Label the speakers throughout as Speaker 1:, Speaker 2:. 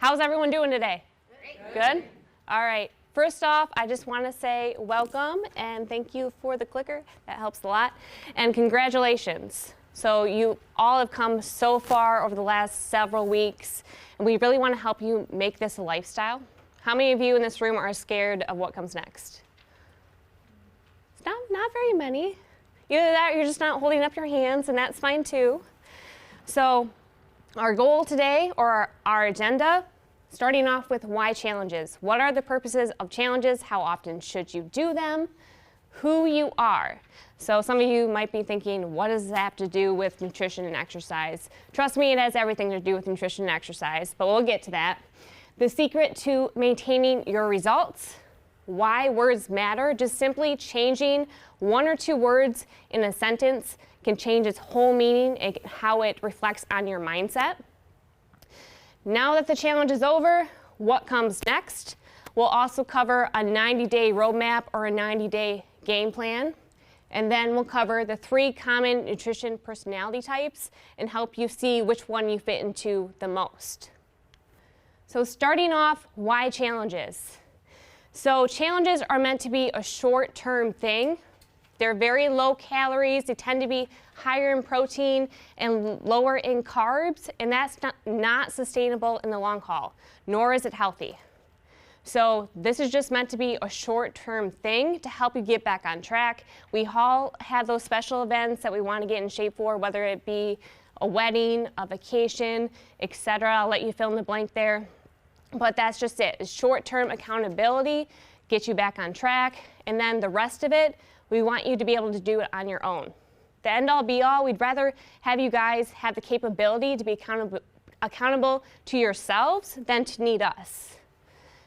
Speaker 1: How's everyone doing today? Good? All right. First off, I just want to say welcome and thank you for the clicker. That helps a lot. And congratulations. So you all have come so far over the last several weeks, and we really want to help you make this a lifestyle. How many of you in this room are scared of what comes next? It's not very many. Either that or you're just not holding up your hands, and that's fine too. So our goal today, or our agenda, starting off with why challenges. What are the purposes of challenges? How often should you do them? Who you are. So some of you might be thinking, what does that have to do with nutrition and exercise? Trust me, it has everything to do with nutrition and exercise, but we'll get to that. The secret to maintaining your results, why words matter. Just simply changing one or two words in a sentence can change its whole meaning and how it reflects on your mindset. Now that the challenge is over, what comes next? We'll also cover a 90-day roadmap or a 90-day game plan. And then we'll cover the 3 common nutrition personality types and help you see which one you fit into the most. So starting off, why challenges? So challenges are meant to be a short-term thing. They're very low calories. They tend to be higher in protein and lower in carbs, and that's not sustainable in the long haul, nor is it healthy. So this is just meant to be a short-term thing to help you get back on track. We all have those special events that we want to get in shape for, whether it be a wedding, a vacation, etc. I'll let you fill in the blank there. But that's just it. It's short-term accountability, get you back on track, and then the rest of it, we want you to be able to do it on your own. The end-all be-all, we'd rather have you guys have the capability to be accountable to yourselves than to need us.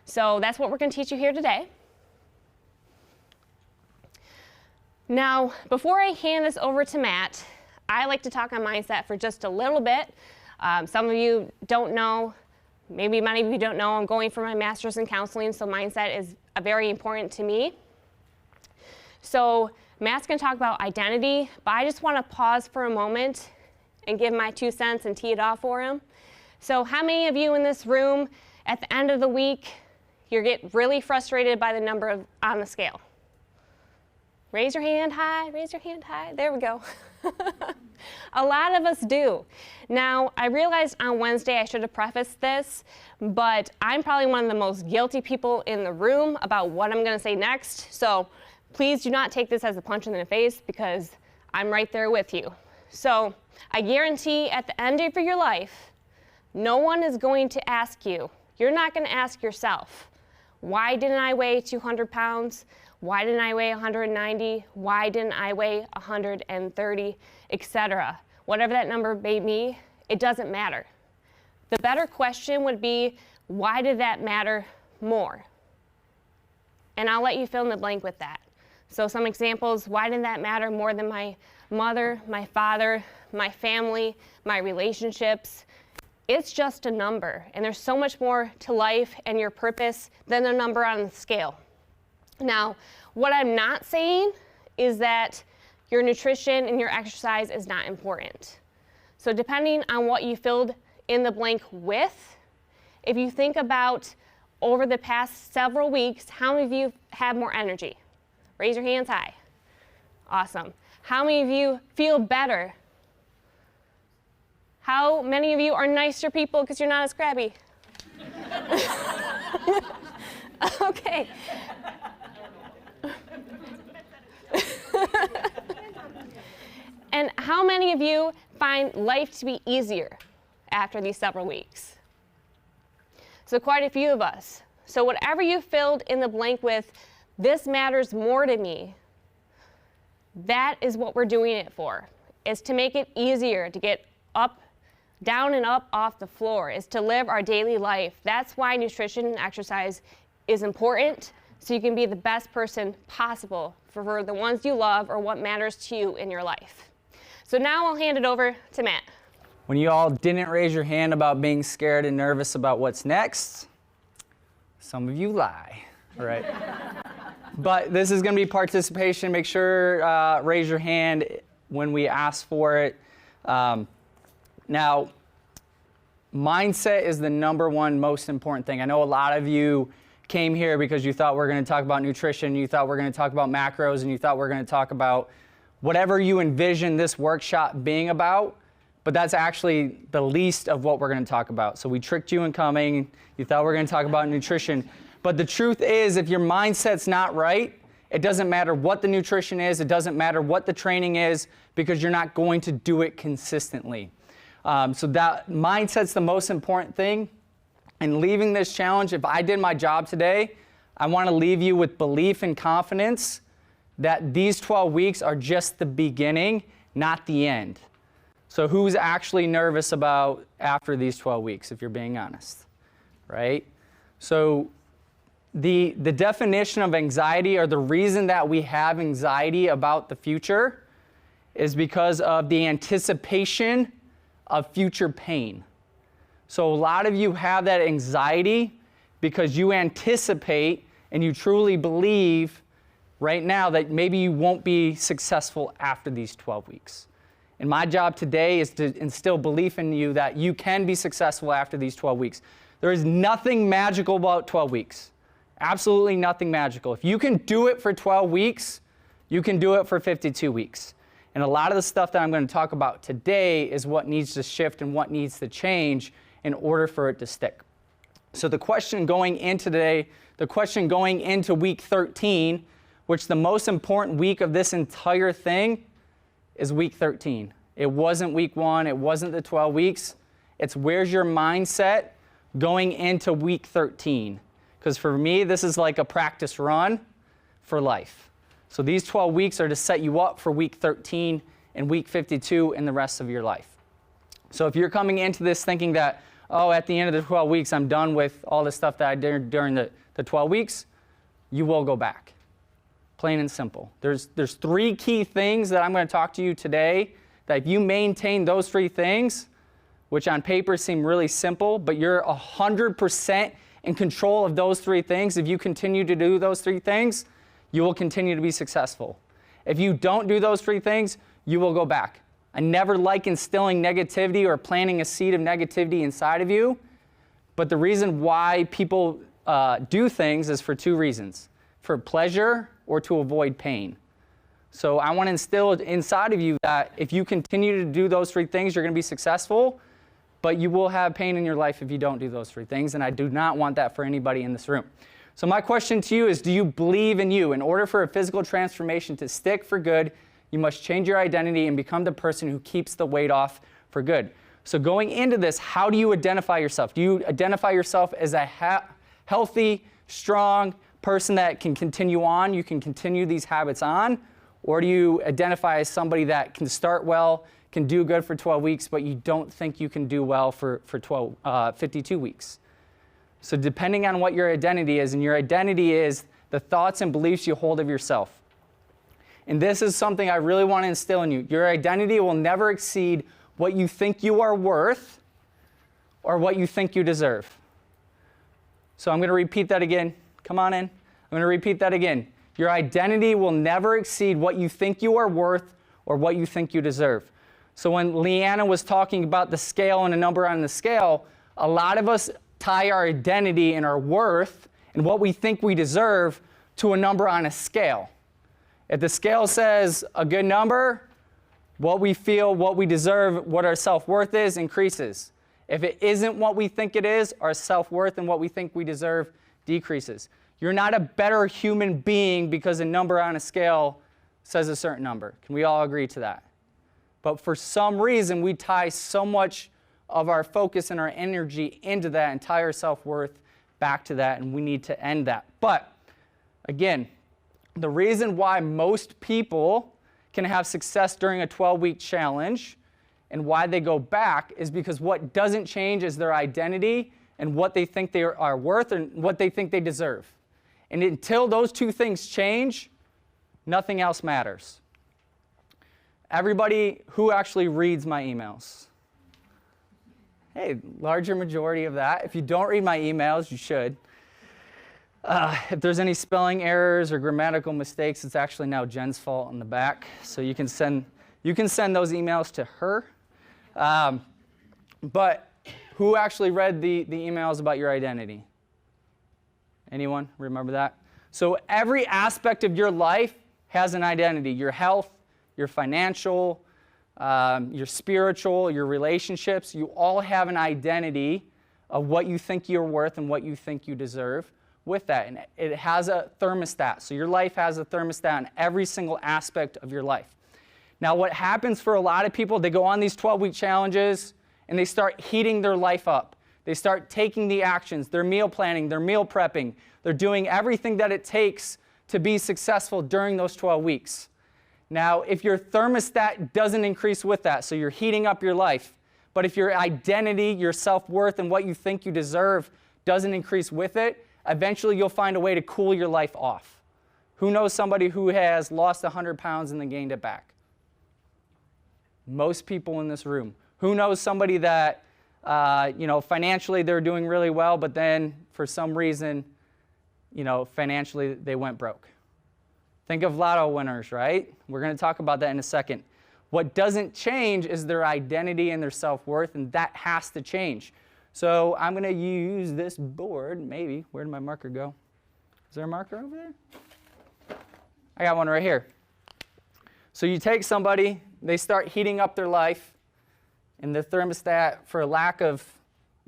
Speaker 1: So that's what we're going to teach you here today. Now, before I hand this over to Matt, I like to talk on mindset for just a little bit. Some of you don't know, maybe many of you don't know, I'm going for my master's in counseling, so mindset is very important to me. So Matt's going to talk about identity, but I just want to pause for a moment and give my 2 cents and tee it off for him. So how many of you in this room, at the end of the week, you get really frustrated by the number on the scale? Raise your hand high, raise your hand high. There we go. A lot of us do. Now, I realized on Wednesday I should have prefaced this, but I'm probably one of the most guilty people in the room about what I'm going to say next. So please do not take this as a punch in the face because I'm right there with you. So I guarantee at the end of your life, no one is going to ask you. You're not going to ask yourself, why didn't I weigh 200 pounds? Why didn't I weigh 190? Why didn't I weigh 130, etc.? Whatever that number may be, it doesn't matter. The better question would be, why did that matter more? And I'll let you fill in the blank with that. So some examples, why did that matter more than my mother, my father, my family, my relationships? It's just a number, and there's so much more to life and your purpose than a number on the scale. Now, what I'm not saying is that your nutrition and your exercise is not important. So depending on what you filled in the blank with, if you think about over the past several weeks, how many of you have more energy? Raise your hands high. Awesome. How many of you feel better? How many of you are nicer people because you're not as crabby? Okay. And how many of you find life to be easier after these several weeks? So quite a few of us. So whatever you filled in the blank with, this matters more to me, that is what we're doing it for, is to make it easier to get up, down and up off the floor, is to live our daily life. That's why nutrition and exercise is important, so you can be the best person possible for the ones you love or what matters to you in your life. So now I'll hand it over to Matt.
Speaker 2: When you all didn't raise your hand about being scared and nervous about what's next, some of you lie, right? But this is going to be participation. Make sure raise your hand when we ask for it. Now, mindset is the number one most important thing. I know a lot of you came here because you thought we were going to talk about nutrition, you thought we were going to talk about macros, and you thought we were going to talk about whatever you envision this workshop being about, but that's actually the least of what we're going to talk about. So we tricked you in coming. You thought we were going to talk about nutrition. But the truth is, if your mindset's not right, it doesn't matter what the nutrition is, it doesn't matter what the training is, because you're not going to do it consistently. So that mindset's the most important thing. And leaving this challenge, if I did my job today, I want to leave you with belief and confidence that these 12 weeks are just the beginning, not the end. So who's actually nervous about after these 12 weeks, if you're being honest, right? So the definition of anxiety, or the reason that we have anxiety about the future, is because of the anticipation of future pain. So a lot of you have that anxiety because you anticipate and you truly believe right now that maybe you won't be successful after these 12 weeks. And my job today is to instill belief in you that you can be successful after these 12 weeks. There is nothing magical about 12 weeks. Absolutely nothing magical. If you can do it for 12 weeks, you can do it for 52 weeks. And a lot of the stuff that I'm going to talk about today is what needs to shift and what needs to change in order for it to stick. So the question going into today, the question going into week 13, which the most important week of this entire thing is week 13. It wasn't week 1, it wasn't the 12 weeks. It's where's your mindset going into week 13. Because for me, this is like a practice run for life. So these 12 weeks are to set you up for week 13 and week 52 and the rest of your life. So if you're coming into this thinking that, oh, at the end of the 12 weeks, I'm done with all the stuff that I did during the 12 weeks, you will go back. Plain and simple. There's 3 key things that I'm going to talk to you today that if you maintain those 3 things, which on paper seem really simple, but you're 100% in control of those 3 things, if you continue to do those 3 things, you will continue to be successful. If you don't do those 3 things, you will go back. I never like instilling negativity or planting a seed of negativity inside of you, but the reason why people do things is for 2 reasons: for pleasure or to avoid pain. So I want to instill inside of you that if you continue to do those 3 things, you're going to be successful, but you will have pain in your life if you don't do those 3 things, and I do not want that for anybody in this room. So my question to you is, do you believe in you? In order for a physical transformation to stick for good, you must change your identity and become the person who keeps the weight off for good. So going into this, how do you identify yourself? Do you identify yourself as a healthy, strong person that can continue on, you can continue these habits on? Or do you identify as somebody that can start well, can do good for 12 weeks, but you don't think you can do well for 52 weeks? So depending on what your identity is, and your identity is the thoughts and beliefs you hold of yourself. And this is something I really want to instill in you. Your identity will never exceed what you think you are worth or what you think you deserve. So I'm going to repeat that again. Come on in. I'm going to repeat that again. Your identity will never exceed what you think you are worth or what you think you deserve. So when Leanna was talking about the scale and a number on the scale, a lot of us tie our identity and our worth and what we think we deserve to a number on a scale. If the scale says a good number, what we feel, what we deserve, what our self-worth is, increases. If it isn't what we think it is, our self-worth and what we think we deserve decreases. You're not a better human being because a number on a scale says a certain number. Can we all agree to that? But for some reason, we tie so much of our focus and our energy into that entire self-worth back to that, and we need to end that. But again, the reason why most people can have success during a 12-week challenge and why they go back is because what doesn't change is their identity and what they think they are worth and what they think they deserve. And until those 2 things change, nothing else matters. Everybody who actually reads my emails? Hey, larger majority of that. If you don't read my emails, you should. If there's any spelling errors or grammatical mistakes, it's actually now Jen's fault in the back. So you can send those emails to her. But Who actually read the emails about your identity? Anyone remember that? So every aspect of your life has an identity. Your health, your financial, your spiritual, your relationships, you all have an identity of what you think you're worth and what you think you deserve with that. And it has a thermostat. So your life has a thermostat in every single aspect of your life. Now what happens for a lot of people, they go on these 12-week challenges and they start heating their life up. They start taking the actions, they're meal planning, they're meal prepping, they're doing everything that it takes to be successful during those 12 weeks. Now, if your thermostat doesn't increase with that, so you're heating up your life, but if your identity, your self-worth, and what you think you deserve doesn't increase with it, eventually you'll find a way to cool your life off. Who knows somebody who has lost 100 pounds and then gained it back? Most people in this room. Who knows somebody that, financially they're doing really well, but then for some reason, financially they went broke? Think of lotto winners, right? We're going to talk about that in a second. What doesn't change is their identity and their self-worth, and that has to change. So I'm going to use this board, maybe. Where did my marker go? Is there a marker over there? I got one right here. So you take somebody, they start heating up their life, and the thermostat, for lack of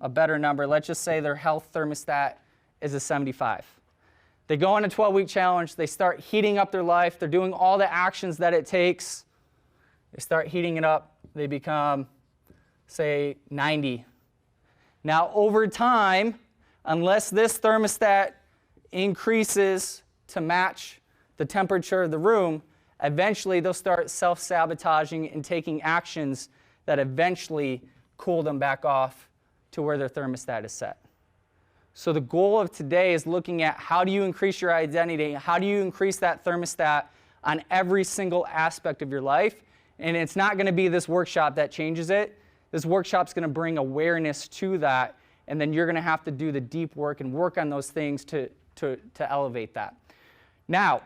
Speaker 2: a better number, let's just say their health thermostat is a 75. They go on a 12-week challenge, they start heating up their life, they're doing all the actions that it takes. They start heating it up, they become, say, 90. Now, over time, unless this thermostat increases to match the temperature of the room, eventually they'll start self-sabotaging and taking actions that eventually cool them back off to where their thermostat is set. So the goal of today is looking at how do you increase your identity, how do you increase that thermostat on every single aspect of your life. And it's not going to be this workshop that changes it. This workshop's going to bring awareness to that, and then you're going to have to do the deep work and work on those things to elevate that. Now,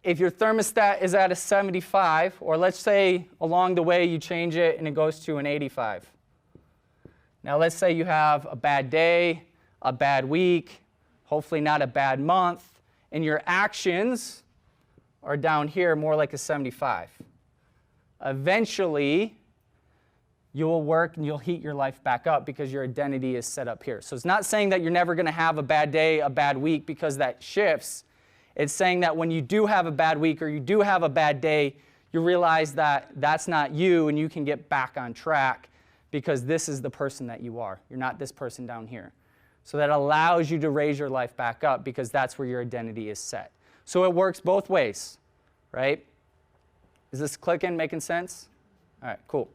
Speaker 2: if your thermostat is at a 75, or let's say along the way you change it and it goes to an 85. Now let's say you have a bad day, a bad week, hopefully not a bad month, and your actions are down here more like a 75. Eventually, you will work and you'll heat your life back up because your identity is set up here. So it's not saying that you're never going to have a bad day, a bad week, because that shifts. It's saying that when you do have a bad week or you do have a bad day, you realize that that's not you and you can get back on track because this is the person that you are. You're not this person down here. So that allows you to raise your life back up because that's where your identity is set. So it works both ways, right? Is this clicking, making sense? All right, cool.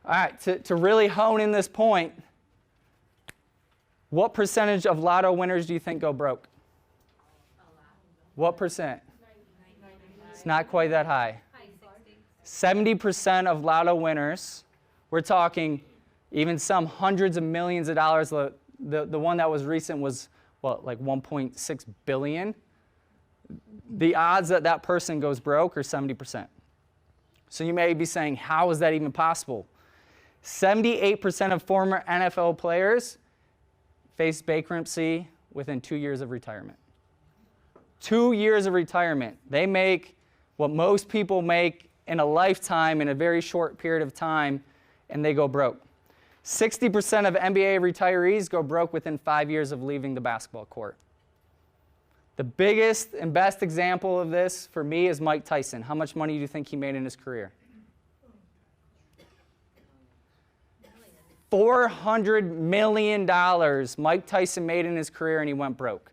Speaker 2: All right, to really hone in this point, what percentage of lotto winners do you think go broke? What percent? It's not quite that high. 70% of lotto winners, we're talking even some hundreds of millions of dollars. The one that was recent was, what, like 1.6 billion? The odds that that person goes broke are 70%. So you may be saying, how is that even possible? 78% of former NFL players face bankruptcy within 2 years of retirement. 2 years of retirement. They make what most people make in a lifetime in a very short period of time, and they go broke. 60% of NBA retirees go broke within 5 years of leaving the basketball court. The biggest and best example of this for me is Mike Tyson. How much money do you think he made in his career? $400 million Mike Tyson made in his career, and he went broke.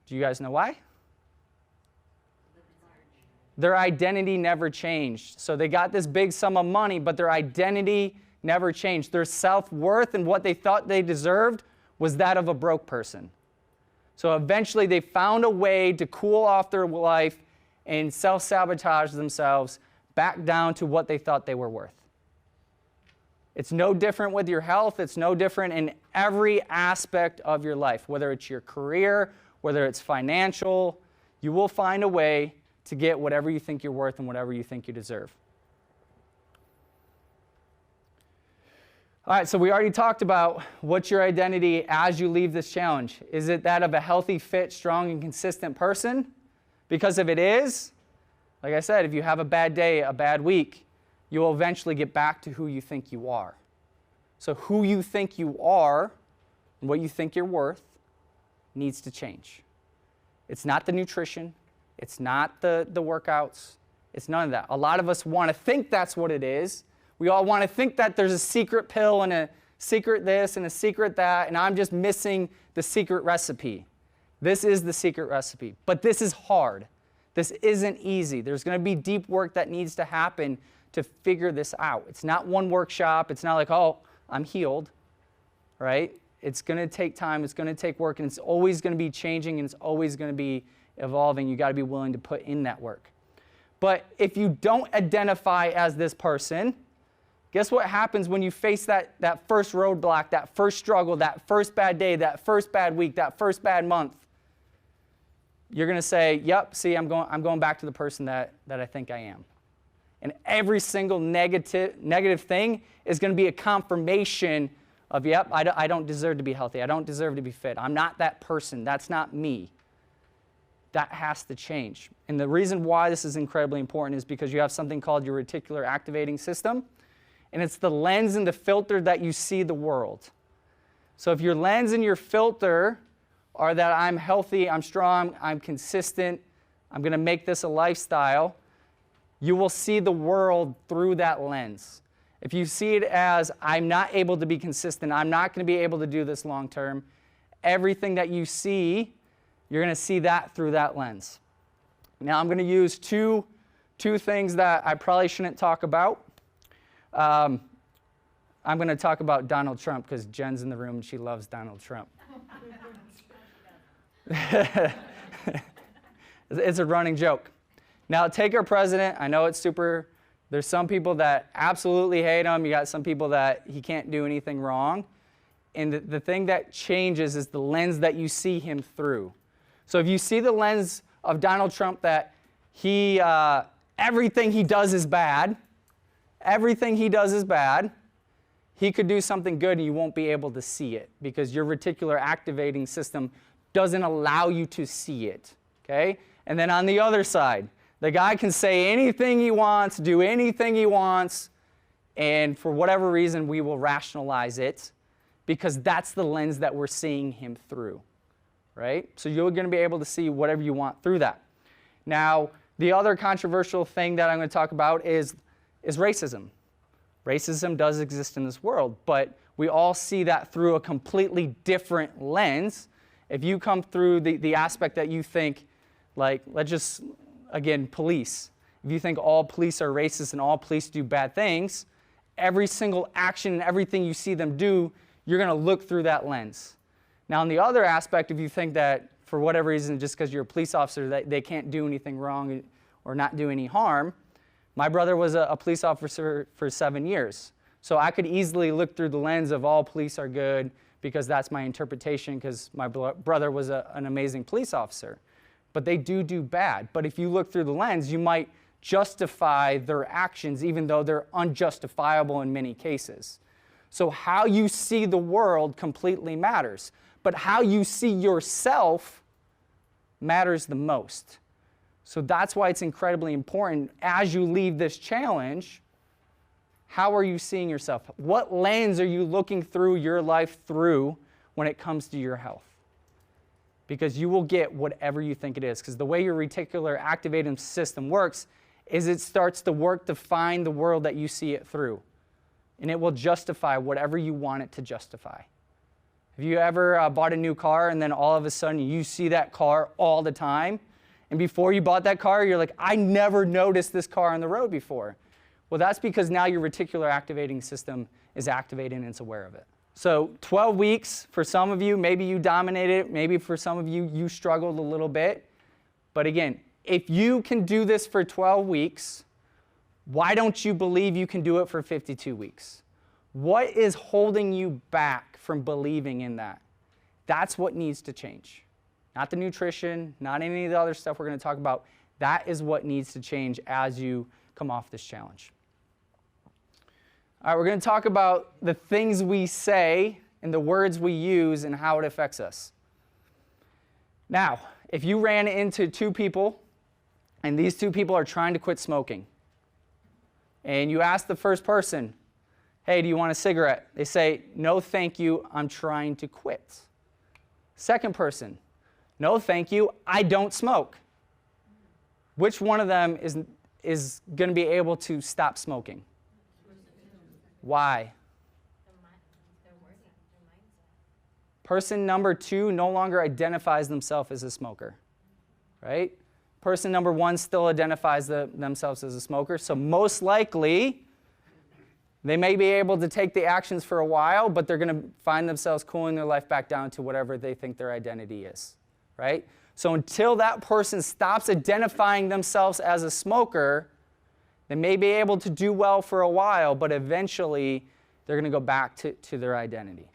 Speaker 2: Do you guys know why? Their identity never changed. So they got this big sum of money, but their identity never changed. Their self-worth and what they thought they deserved was that of a broke person. So eventually they found a way to cool off their life and self-sabotage themselves back down to what they thought they were worth. It's no different with your health. It's no different in every aspect of your life, whether it's your career, whether it's financial. You will find a way to get whatever you think you're worth and whatever you think you deserve. All right, so we already talked about what's your identity as you leave this challenge. Is it that of a healthy, fit, strong, and consistent person? Because if it is, like I said, if you have a bad day, a bad week, you will eventually get back to who you think you are. So who you think you are and what you think you're worth needs to change. It's not the nutrition. It's not the workouts. It's none of that. A lot of us want to think that's what it is. We all want to think that there's a secret pill and a secret this and a secret that, and I'm just missing the secret recipe. This is the secret recipe. But this is hard. This isn't easy. There's going to be deep work that needs to happen to figure this out. It's not one workshop. It's not like, oh, I'm healed, right? It's going to take time. It's going to take work, and it's always going to be changing, and it's always going to be evolving. You got to be willing to put in that work. But if you don't identify as this person, guess what happens when you face that first roadblock, that first struggle, that first bad day, that first bad week, that first bad month? You're going to say, yep, see, I'm going back to the person that I think I am. And every single negative thing is going to be a confirmation of, yep, I don't deserve to be healthy. I don't deserve to be fit. I'm not that person. That's not me. That has to change. And the reason why this is incredibly important is because you have something called your reticular activating system. And it's the lens and the filter that you see the world. So if your lens and your filter are that I'm healthy, I'm strong, I'm consistent, I'm going to make this a lifestyle, you will see the world through that lens. If you see it as, I'm not able to be consistent, I'm not going to be able to do this long term, everything that you see, you're going to see that through that lens. Now I'm going to use two things that I probably shouldn't talk about. I'm going to talk about Donald Trump because Jen's in the room and she loves Donald Trump. It's a running joke. Now, take our president. I know it's super. There's some people that absolutely hate him. You got some people that he can't do anything wrong. And the thing that changes is the lens that you see him through. So if you see the lens of Donald Trump that everything he does is bad, everything he does is bad, he could do something good and you won't be able to see it because your reticular activating system doesn't allow you to see it, okay? And then on the other side, the guy can say anything he wants, do anything he wants, and for whatever reason, we will rationalize it because that's the lens that we're seeing him through, right? So you're going to be able to see whatever you want through that. Now, the other controversial thing that I'm going to talk about is racism. Racism does exist in this world, but we all see that through a completely different lens. If you come through the aspect that you think, like, let's just, again, police. If you think all police are racist and all police do bad things, every single action and everything you see them do, you're going to look through that lens. Now, on the other aspect, if you think that for whatever reason, just because you're a police officer, that they can't do anything wrong or not do any harm, my brother was a police officer for 7 years. So I could easily look through the lens of all police are good because that's my interpretation because my brother was an amazing police officer. But they do bad. But if you look through the lens, you might justify their actions even though they're unjustifiable in many cases. So how you see the world completely matters. But how you see yourself matters the most. So that's why it's incredibly important as you leave this challenge, how are you seeing yourself? What lens are you looking through your life through when it comes to your health? Because you will get whatever you think it is. Because the way your reticular activating system works is it starts to work to find the world that you see it through. And it will justify whatever you want it to justify. Have you ever bought a new car and then all of a sudden you see that car all the time? And before you bought that car, you're like, I never noticed this car on the road before. Well, that's because now your reticular activating system is activated and it's aware of it. So 12 weeks, for some of you, maybe you dominated it. Maybe for some of you, you struggled a little bit. But again, if you can do this for 12 weeks, why don't you believe you can do it for 52 weeks? What is holding you back from believing in that? That's what needs to change. Not the nutrition, not any of the other stuff we're going to talk about. That is what needs to change as you come off this challenge. All right, we're going to talk about the things we say and the words we use and how it affects us. Now, if you ran into two people and these two people are trying to quit smoking, and you ask the first person, hey, do you want a cigarette? They say, no, thank you, I'm trying to quit. Second person, no, thank you, I don't smoke. Which one of them is going to be able to stop smoking? Why? Person number 2 no longer identifies themselves as a smoker, right? Person number 1 still identifies themselves as a smoker, so most likely they may be able to take the actions for a while, but they're going to find themselves cooling their life back down to whatever they think their identity is, right? So until that person stops identifying themselves as a smoker, they may be able to do well for a while, but eventually they're going to go back to their identity.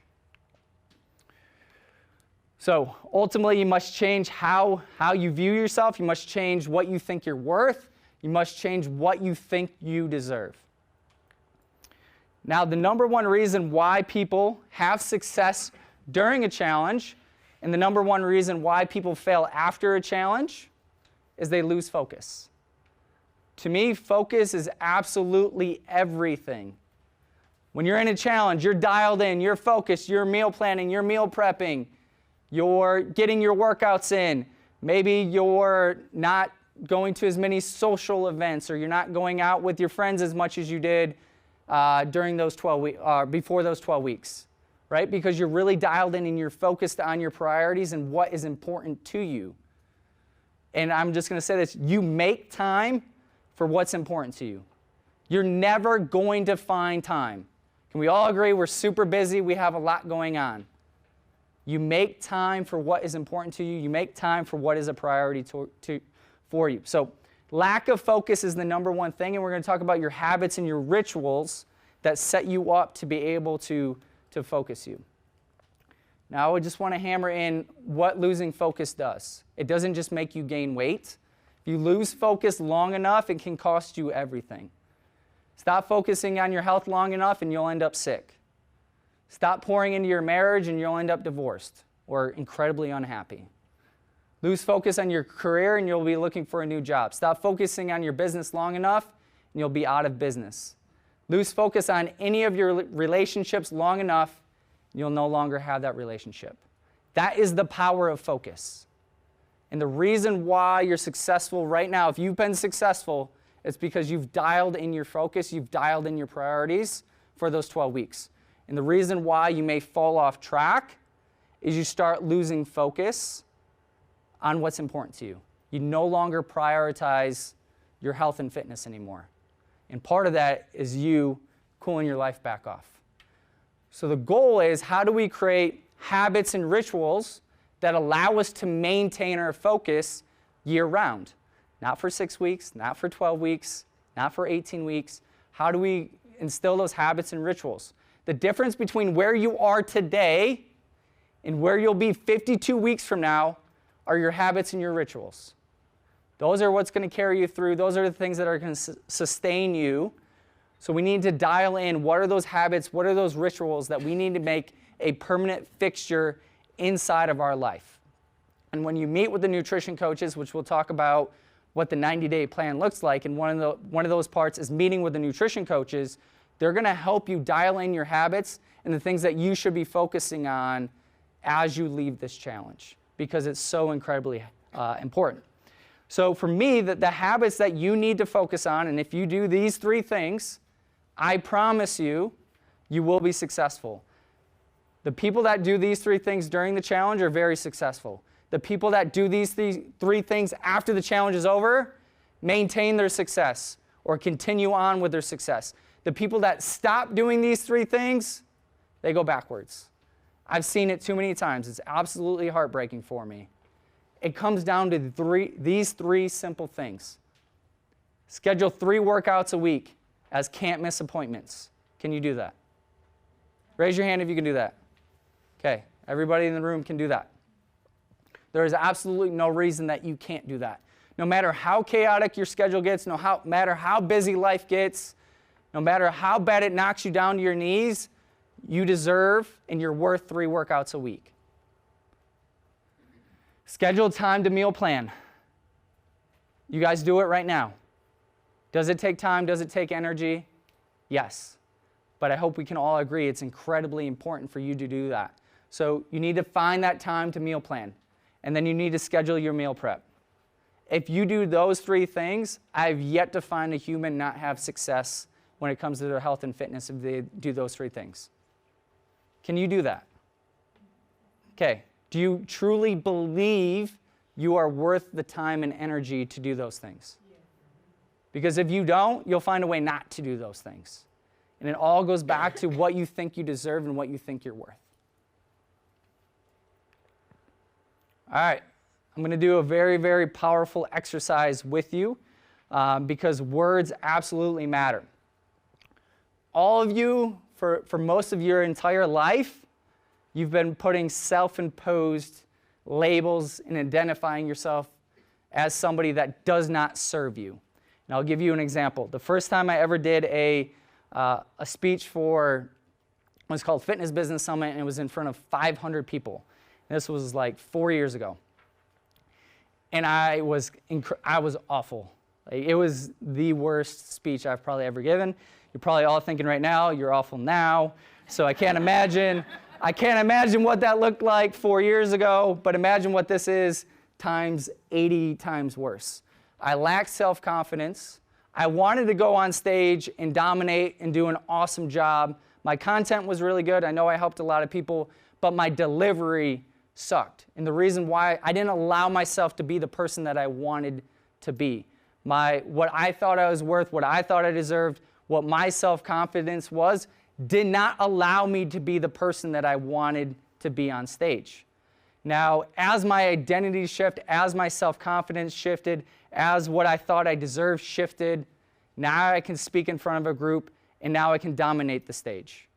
Speaker 2: So ultimately, you must change how you view yourself. You must change what you think you're worth. You must change what you think you deserve. Now, the number one reason why people have success during a challenge and the number one reason why people fail after a challenge is they lose focus. To me, focus is absolutely everything. When you're in a challenge, you're dialed in, you're focused, you're meal planning, you're meal prepping, you're getting your workouts in. Maybe you're not going to as many social events, or you're not going out with your friends as much as you did during those 12 weeks, before those 12 weeks, right? Because you're really dialed in and you're focused on your priorities and what is important to you. And I'm just going to say this, you make time for what's important to you. You're never going to find time. Can we all agree we're super busy, we have a lot going on? You make time for what is important to you. You make time for what is a priority for you. So lack of focus is the number one thing, and we're going to talk about your habits and your rituals that set you up to be able to focus you. Now, I just want to hammer in what losing focus does. It doesn't just make you gain weight. If you lose focus long enough, it can cost you everything. Stop focusing on your health long enough, and you'll end up sick. Stop pouring into your marriage, and you'll end up divorced or incredibly unhappy. Lose focus on your career, and you'll be looking for a new job. Stop focusing on your business long enough, and you'll be out of business. Lose focus on any of your relationships long enough, and you'll no longer have that relationship. That is the power of focus. And the reason why you're successful right now, if you've been successful, it's because you've dialed in your focus, you've dialed in your priorities for those 12 weeks. And the reason why you may fall off track is you start losing focus on what's important to you. You no longer prioritize your health and fitness anymore. And part of that is you cooling your life back off. So the goal is, how do we create habits and rituals that allow us to maintain our focus year-round? Not for 6 weeks, not for 12 weeks, not for 18 weeks. How do we instill those habits and rituals? The difference between where you are today and where you'll be 52 weeks from now are your habits and your rituals. Those are what's going to carry you through. Those are the things that are going to sustain you. So we need to dial in, what are those habits, what are those rituals that we need to make a permanent fixture inside of our life. And when you meet with the nutrition coaches, which we'll talk about what the 90-day plan looks like, and one of those parts is meeting with the nutrition coaches, they're going to help you dial in your habits and the things that you should be focusing on as you leave this challenge, because it's so incredibly important. So for me, the habits that you need to focus on, and if you do these 3 things, I promise you, you will be successful. The people that do these 3 things during the challenge are very successful. The people that do these 3 things after the challenge is over maintain their success or continue on with their success. The people that stop doing these 3 things, they go backwards. I've seen it too many times. It's absolutely heartbreaking for me. It comes down to these 3 simple things. Schedule 3 workouts a week as can't miss appointments. Can you do that? Raise your hand if you can do that. Okay, everybody in the room can do that. There is absolutely no reason that you can't do that. No matter how chaotic your schedule gets, no matter how busy life gets, No matter how bad it knocks you down to your knees, you deserve and you're worth 3 workouts a week. Schedule time to meal plan. You guys do it right now. Does it take time? Does it take energy? Yes. But I hope we can all agree it's incredibly important for you to do that. So you need to find that time to meal plan. And then you need to schedule your meal prep. If you do those 3 things, I've yet to find a human not have success when it comes to their health and fitness if they do those 3 things. Can you do that? Okay. Do you truly believe you are worth the time and energy to do those things? Because if you don't, you'll find a way not to do those things. And it all goes back to what you think you deserve and what you think you're worth. All right. I'm going to do a very, very powerful exercise with you because words absolutely matter. All of you, for most of your entire life, you've been putting self-imposed labels and identifying yourself as somebody that does not serve you. And I'll give you an example. The first time I ever did a speech for what's called Fitness Business Summit, and it was in front of 500 people. And this was like 4 years ago. And I was awful. It was the worst speech I've probably ever given. You're probably all thinking right now, you're awful now. So I can't imagine what that looked like 4 years ago, but imagine what this is times 80 times worse. I lacked self-confidence. I wanted to go on stage and dominate and do an awesome job. My content was really good. I know I helped a lot of people, but my delivery sucked. And the reason why, I didn't allow myself to be the person that I wanted to be. What I thought I was worth, what I thought I deserved, what my self-confidence was, did not allow me to be the person that I wanted to be on stage. Now, as my identity shifted, as my self-confidence shifted, as what I thought I deserved shifted, now I can speak in front of a group, and now I can dominate the stage.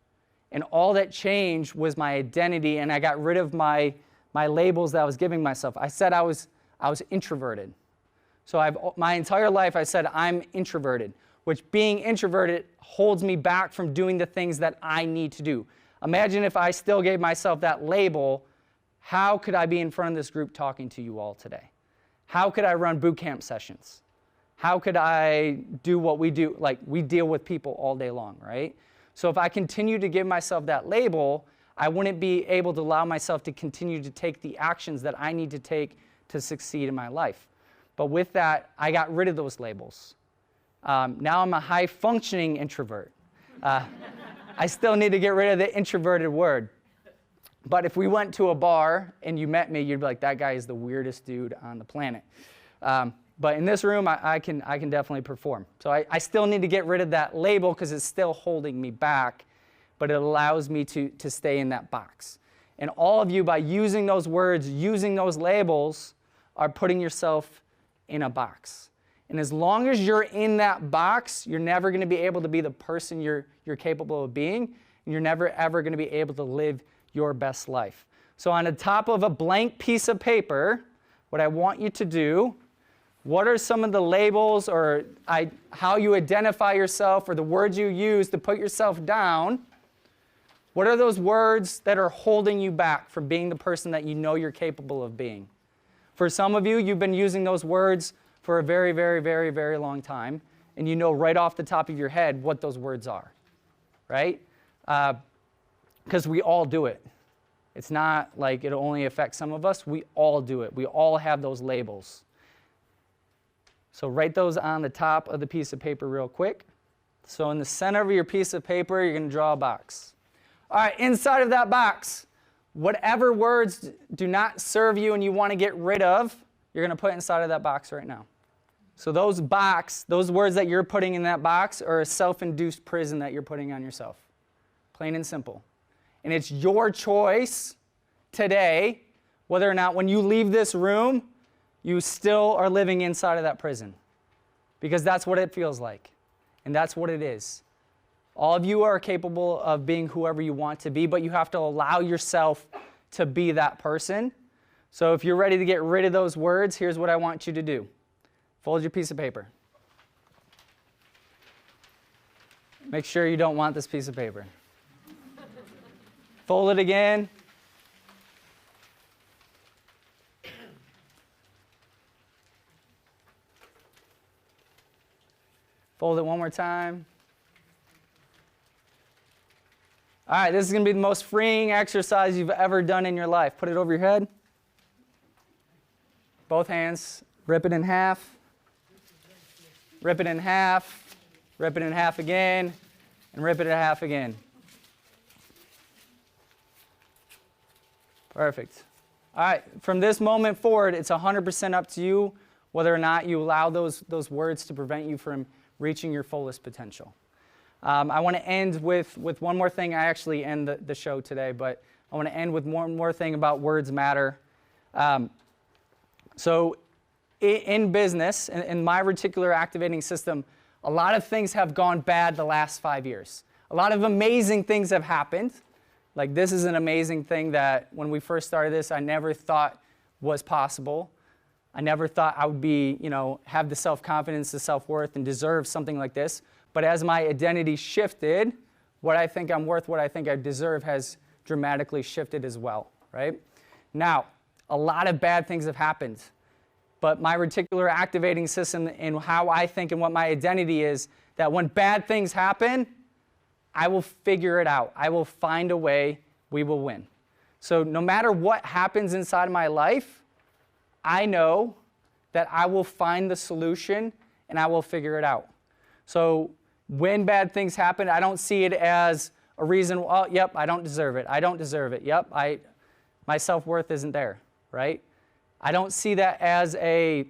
Speaker 2: And all that changed was my identity, and I got rid of my labels that I was giving myself. I said I was introverted. So my entire life I said I'm introverted, which being introverted holds me back from doing the things that I need to do. Imagine if I still gave myself that label, how could I be in front of this group talking to you all today? How could I run boot camp sessions? How could I do what we do? Like, we deal with people all day long, right? So if I continue to give myself that label, I wouldn't be able to allow myself to continue to take the actions that I need to take to succeed in my life. But with that, I got rid of those labels. Now I'm a high-functioning introvert. I still need to get rid of the introverted word. But if we went to a bar and you met me, you'd be like, that guy is the weirdest dude on the planet. But in this room, I can definitely perform. So I still need to get rid of that label because it's still holding me back, but it allows me to stay in that box. And all of you, by using those words, using those labels, are putting yourself in a box. And as long as you're in that box, you're never going to be able to be the person you're capable of being, and you're never, ever going to be able to live your best life. So on the top of a blank piece of paper, what I want you to do, what are some of the labels or how you identify yourself or the words you use to put yourself down? What are those words that are holding you back from being the person that you know you're capable of being? For some of you, you've been using those words for a very, very, very, very long time, and you know right off the top of your head what those words are, right? Because we all do it. It's not like it only affects some of us. We all do it. We all have those labels. So write those on the top of the piece of paper real quick. So in the center of your piece of paper, you're going to draw a box. All right, inside of that box, whatever words do not serve you and you want to get rid of, you're going to put inside of that box right now. So those words that you're putting in that box are a self-induced prison that you're putting on yourself. Plain and simple. And it's your choice today whether or not when you leave this room, you still are living inside of that prison. Because that's what it feels like. And that's what it is. All of you are capable of being whoever you want to be, but you have to allow yourself to be that person. So if you're ready to get rid of those words, here's what I want you to do. Fold your piece of paper. Make sure you don't want this piece of paper. Fold it again. Fold it one more time. All right, this is going to be the most freeing exercise you've ever done in your life. Put it over your head. Both hands. Rip it in half. Rip it in half. Rip it in half again. And rip it in half again. Perfect. All right, from this moment forward, it's 100% up to you whether or not you allow those words to prevent you from reaching your fullest potential. I want to end with one more thing. I actually end the show today, but I want to end with one more thing about words matter. So in business, in my reticular activating system, a lot of things have gone bad the last 5 years. A lot of amazing things have happened. Like this is an amazing thing that when we first started this, I never thought was possible. I never thought I would be, have the self-confidence, the self-worth, and deserve something like this. But as my identity shifted, what I think I'm worth, what I think I deserve has dramatically shifted as well, right? Now, a lot of bad things have happened, but my reticular activating system and how I think and what my identity is, that when bad things happen, I will figure it out. I will find a way. We will win. So no matter what happens inside my life, I know that I will find the solution and I will figure it out. So when bad things happen, I don't see it as a reason, oh, yep, I don't deserve it. I don't deserve it. Yep, my self-worth isn't there, right? I don't see that as a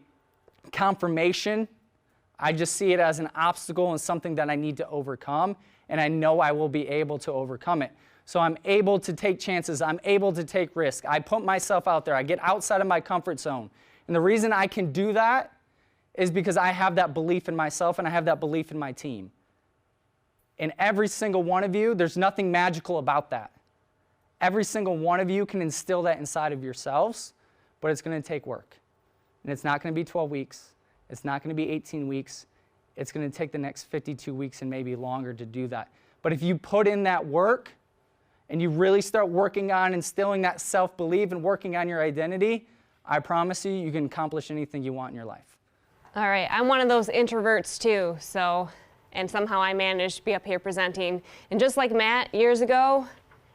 Speaker 2: confirmation. I just see it as an obstacle and something that I need to overcome, and I know I will be able to overcome it. So I'm able to take chances. I'm able to take risks. I put myself out there. I get outside of my comfort zone. And the reason I can do that is because I have that belief in myself and I have that belief in my team. And every single one of you, there's nothing magical about that. Every single one of you can instill that inside of yourselves, but it's going to take work. And it's not going to be 12 weeks. It's not going to be 18 weeks. It's going to take the next 52 weeks and maybe longer to do that. But if you put in that work and you really start working on instilling that self-belief and working on your identity, I promise you, you can accomplish anything you want in your life.
Speaker 1: All right, I'm one of those introverts too, and somehow I managed to be up here presenting. And just like Matt years ago,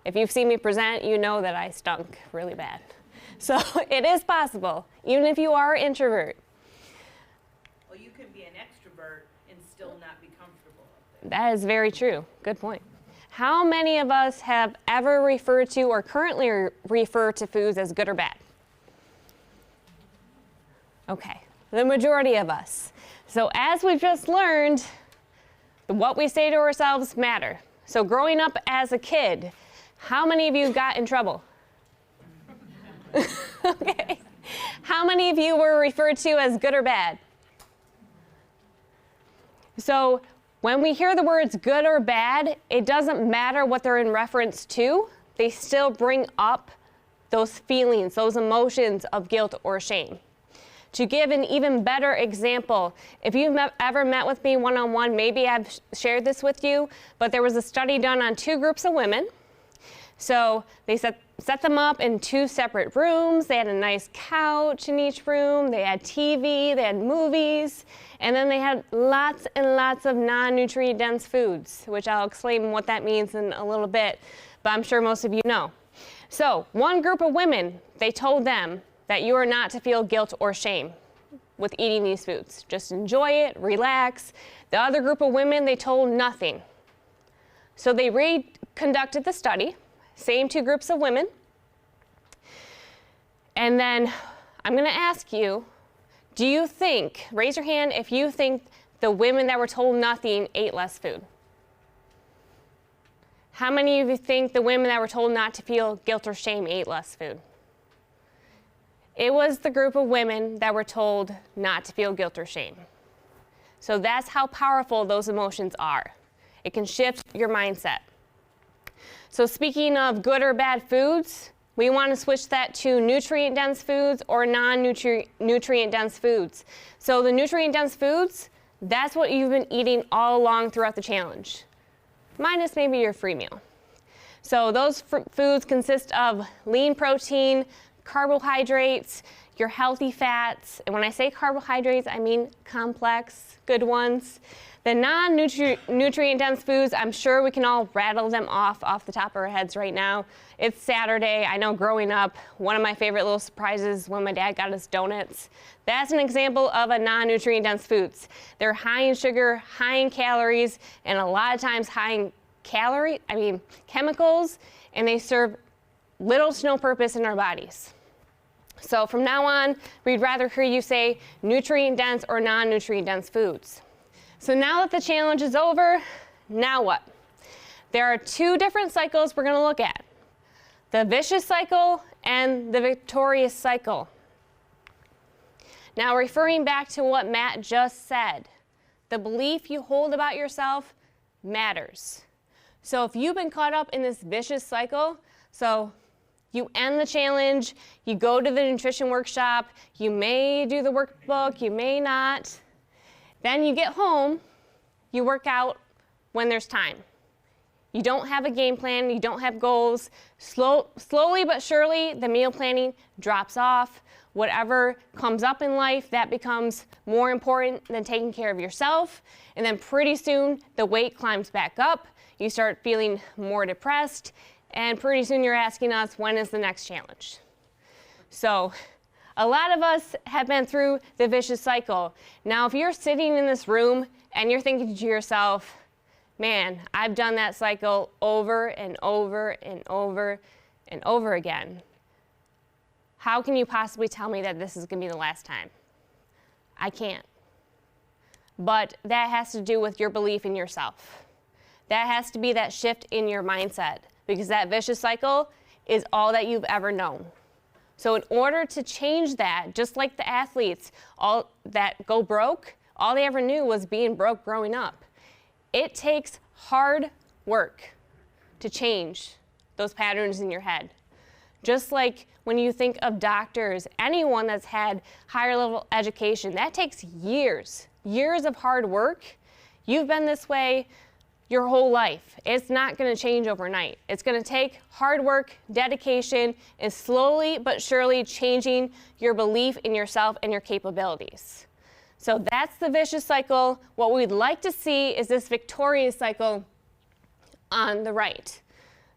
Speaker 1: if you've seen me present, you know that I stunk really bad. So it is possible, even if you are an introvert.
Speaker 3: Well, you can be an extrovert and still not be comfortable up there.
Speaker 1: That is very true. Good point. How many of us have ever referred to or currently refer to foods as good or bad? Okay, the majority of us. So as we've just learned, what we say to ourselves matter. So growing up as a kid, how many of you got in trouble? Okay. How many of you were referred to as good or bad? So when we hear the words good or bad, it doesn't matter what they're in reference to. They still bring up those feelings, those emotions of guilt or shame. To give an even better example, if you've ever met with me one-on-one, maybe I've shared this with you, but there was a study done on 2 groups of women. So they set them up in 2 separate rooms. They had a nice couch in each room. They had TV, they had movies, and then they had lots and lots of non-nutrient dense foods, which I'll explain what that means in a little bit, but I'm sure most of you know. So one group of women, they told them that you are not to feel guilt or shame with eating these foods. Just enjoy it, relax. The other group of women, they told nothing. So they reconducted the study, same 2 groups of women. And then I'm going to ask you, do you think, raise your hand if you think the women that were told nothing ate less food? How many of you think the women that were told not to feel guilt or shame ate less food? It was the group of women that were told not to feel guilt or shame. So that's how powerful those emotions are. It can shift your mindset. So speaking of good or bad foods, we want to switch that to nutrient-dense foods or non-nutrient-dense foods. So the nutrient-dense foods, that's what you've been eating all along throughout the challenge. minus maybe your free meal. So those foods consist of lean protein, carbohydrates, your healthy fats, and when I say carbohydrates, I mean complex, good ones. The non-nutrient dense foods, I'm sure we can all rattle them off the top of our heads right now. It's Saturday. I know growing up, one of my favorite little surprises when my dad got us donuts. That's an example of a non-nutrient dense foods. They're high in sugar, high in calories, and a lot of times high in chemicals, and they serve little to no purpose in our bodies. So from now on, we'd rather hear you say nutrient dense or non-nutrient dense foods. So now that the challenge is over, now what? There are two different cycles we're going to look at. The vicious cycle and the victorious cycle. Now referring back to what Matt just said, the belief you hold about yourself matters. So if you've been caught up in this vicious cycle, so you end the challenge, you go to the nutrition workshop, you may do the workbook, you may not. Then you get home, you work out when there's time. You don't have a game plan, you don't have goals. Slowly but surely, the meal planning drops off. Whatever comes up in life, that becomes more important than taking care of yourself. And then pretty soon, the weight climbs back up. You start feeling more depressed. And pretty soon you're asking us, when is the next challenge? So a lot of us have been through the vicious cycle. Now, if you're sitting in this room and you're thinking to yourself, man, I've done that cycle over and over and over and over again. How can you possibly tell me that this is going to be the last time? I can't. But that has to do with your belief in yourself. That has to be that shift in your mindset, because that vicious cycle is all that you've ever known. So in order to change that, just like the athletes all that go broke, all they ever knew was being broke growing up. It takes hard work to change those patterns in your head. Just like when you think of doctors, anyone that's had higher level education, that takes years of hard work. You've been this way your whole life. It's not going to change overnight. It's going to take hard work, dedication, and slowly but surely changing your belief in yourself and your capabilities. So that's the vicious cycle. What we'd like to see is this victorious cycle on the right.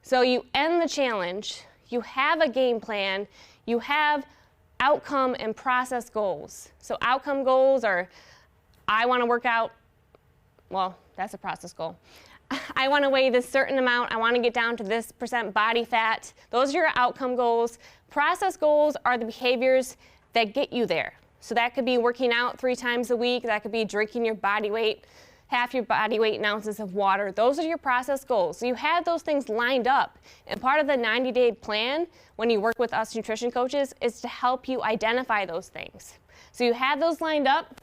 Speaker 1: So you end the challenge, you have a game plan, you have outcome and process goals. So outcome goals are, I want to work out, well, that's a process goal. I want to weigh this certain amount. I want to get down to this % body fat. Those are your outcome goals. Process goals are the behaviors that get you there. So that could be working out 3 times a week. That could be drinking your body weight, half your body weight in ounces of water. Those are your process goals. So you have those things lined up. And part of the 90-day plan, when you work with us nutrition coaches, is to help you identify those things. So you have those lined up.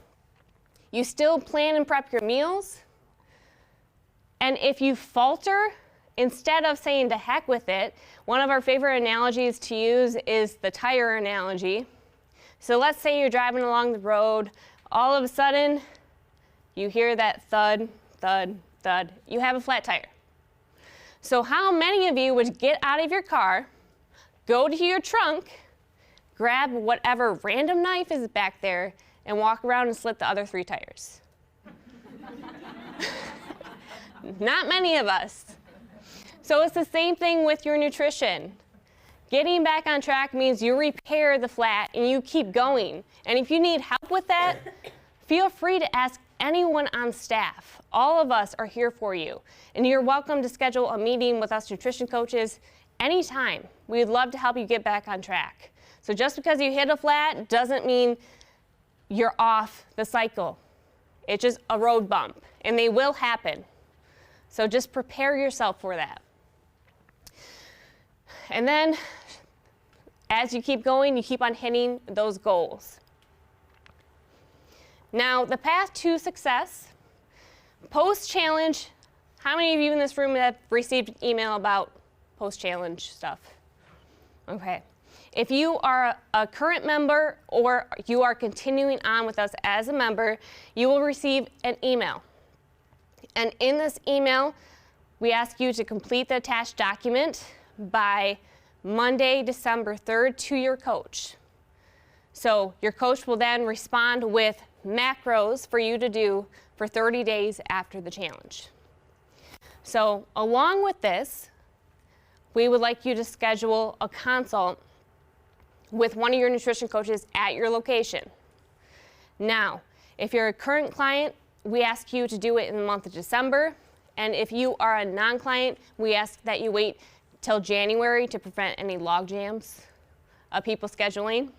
Speaker 1: You still plan and prep your meals. And if you falter, instead of saying to heck with it, one of our favorite analogies to use is the tire analogy. So let's say you're driving along the road, all of a sudden you hear that thud, thud, thud. You have a flat tire. So how many of you would get out of your car, go to your trunk, grab whatever random knife is back there, and walk around and slit the other 3 tires? Not many of us. So it's the same thing with your nutrition. Getting back on track means you repair the flat and you keep going. And if you need help with that, feel free to ask anyone on staff. All of us are here for you. And you're welcome to schedule a meeting with us nutrition coaches anytime. We'd love to help you get back on track. So just because you hit a flat doesn't mean you're off the cycle. It's just a road bump, and they will happen. So just prepare yourself for that. And then, as you keep going, you keep on hitting those goals. Now, the path to success, post-challenge, how many of you in this room have received an email about post-challenge stuff? Okay. If you are a current member or you are continuing on with us as a member, you will receive an email. And in this email, we ask you to complete the attached document by Monday, December 3rd to your coach. So your coach will then respond with macros for you to do for 30 days after the challenge. So along with this, we would like you to schedule a consult with one of your nutrition coaches at your location. Now, if you're a current client, we ask you to do it in the month of December. And if you are a non-client, we ask that you wait till January to prevent any log jams of people scheduling.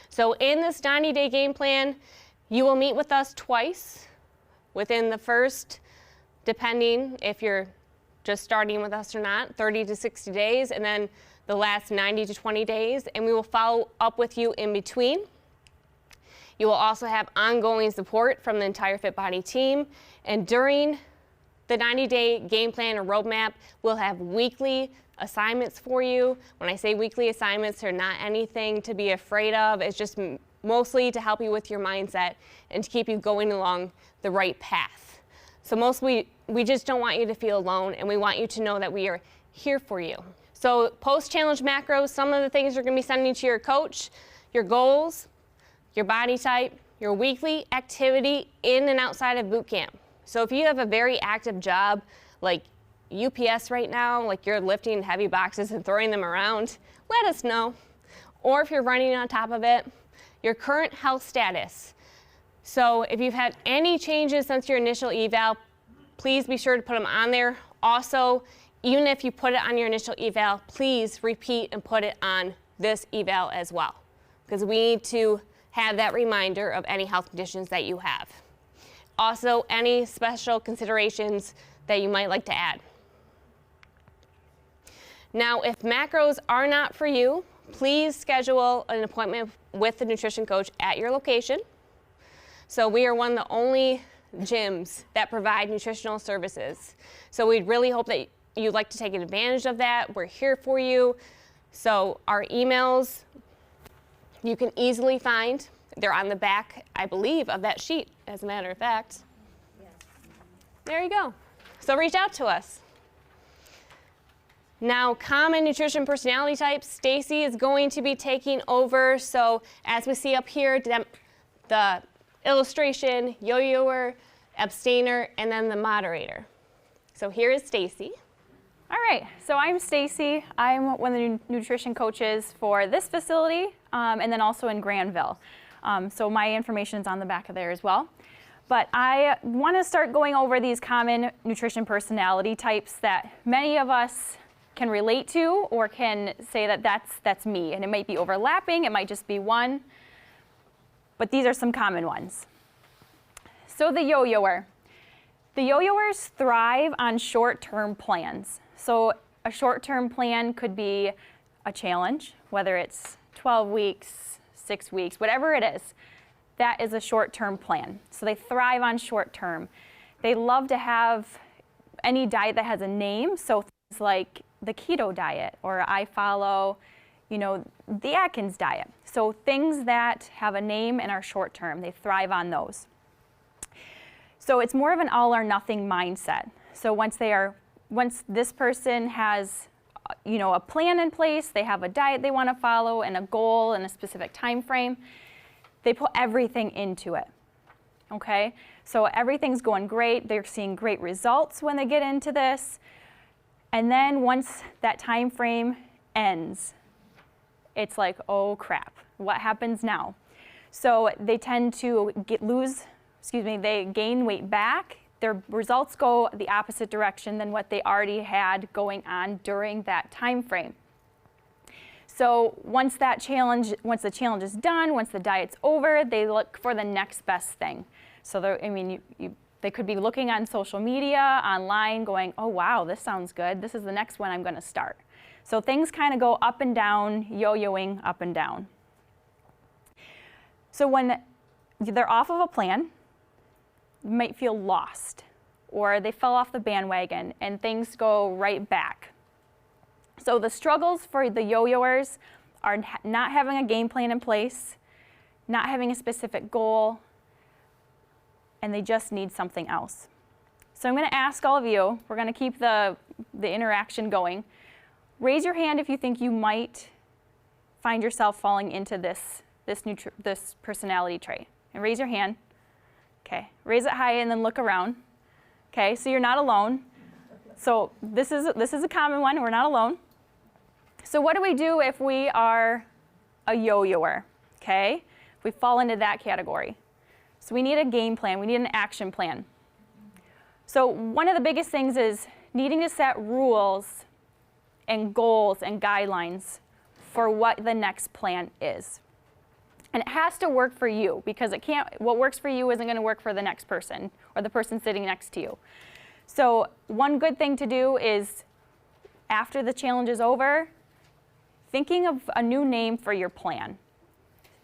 Speaker 1: So in this 90-day game plan, you will meet with us twice within the first, depending if you're just starting with us or not, 30 to 60 days, and then the last 90 to 20 days, and we will follow up with you in between. You will also have ongoing support from the entire Fit Body team, and during the 90-day game plan or roadmap, we'll have weekly assignments for you. When I say weekly assignments, they're not anything to be afraid of. It's just mostly to help you with your mindset and to keep you going along the right path. So mostly, we just don't want you to feel alone, and we want you to know that we are here for you. So post-challenge macros, some of the things you're gonna be sending to your coach, your goals, your body type, your weekly activity in and outside of boot camp. So if you have a very active job, like UPS right now, like you're lifting heavy boxes and throwing them around, let us know. Or if you're running on top of it, your current health status. So if you've had any changes since your initial eval, please be sure to put them on there. Also, even if you put it on your initial eval, please repeat and put it on this eval as well, because we need to have that reminder of any health conditions that you have. Also, any special considerations that you might like to add. Now, if macros are not for you, please schedule an appointment with the nutrition coach at your location. So we are one of the only gyms that provide nutritional services. So we'd really hope that you'd like to take advantage of that. We're here for you. So our emails, you can easily find. They're on the back, I believe, of that sheet, as a matter of fact. Yes. There you go. So reach out to us. Now, common nutrition personality types, Stacy is going to be taking over. So as we see up here, the illustration, yo-yoer, abstainer, and then the moderator. So here is Stacy.
Speaker 4: All right, so I'm Stacy. I'm one of the nutrition coaches for this facility and then also in Granville. So my information is on the back of there as well. But I want to start going over these common nutrition personality types that many of us can relate to or can say that that's me. And it might be overlapping, it might just be one, but these are some common ones. So the yo-yoer. The yo-yoers thrive on short-term plans. So a short-term plan could be a challenge, whether it's 12 weeks, 6 weeks, whatever it is. That is a short-term plan. So they thrive on short-term. They love to have any diet that has a name, so things like the keto diet, or I follow, the Atkins diet. So things that have a name and are short-term, they thrive on those. So it's more of an all or nothing mindset. So once this person has, a plan in place, they have a diet they want to follow and a goal and a specific time frame, they put everything into it. Okay? So everything's going great. They're seeing great results when they get into this. And then once that time frame ends, it's like, oh crap, what happens now? So they tend to they gain weight back. Their results go the opposite direction than what they already had going on during that time frame. So once the challenge is done, once the diet's over, they look for the next best thing. So they could be looking on social media, online, going, oh wow, this sounds good. This is the next one I'm going to start. So things kind of go up and down, yo-yoing up and down. So when they're off of a plan, you might feel lost, or they fell off the bandwagon and things go right back. So the struggles for the yo-yoers are not having a game plan in place, not having a specific goal, and they just need something else. So I'm going to ask all of you, we're going to keep the interaction going. Raise your hand if you think you might find yourself falling into this personality trait. And raise your hand. Okay, raise it high and then look around. Okay, so you're not alone. So this is a common one, we're not alone. So what do we do if we are a yo-yoer? Okay, if we fall into that category. So we need a game plan, we need an action plan. So one of the biggest things is needing to set rules and goals and guidelines for what the next plan is. And it has to work for you, because what works for you isn't going to work for the next person or the person sitting next to you. So one good thing to do is, after the challenge is over, thinking of a new name for your plan.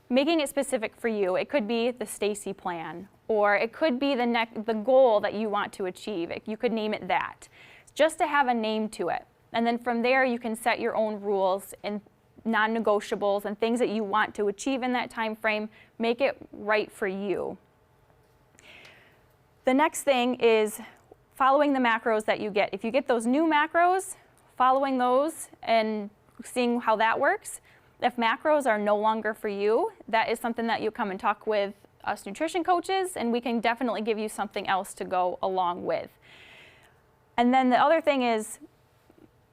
Speaker 4: Making it specific for you. It could be the Stacy plan, or it could be the goal that you want to achieve. You could name it that, just to have a name to it. And then from there, you can set your own rules and non-negotiables and things that you want to achieve in that time frame. Make it right for you. The next thing is following the macros that you get. If you get those new macros, following those and seeing how that works. If macros are no longer for you, that is something that you come and talk with us nutrition coaches, and we can definitely give you something else to go along with. And then the other thing is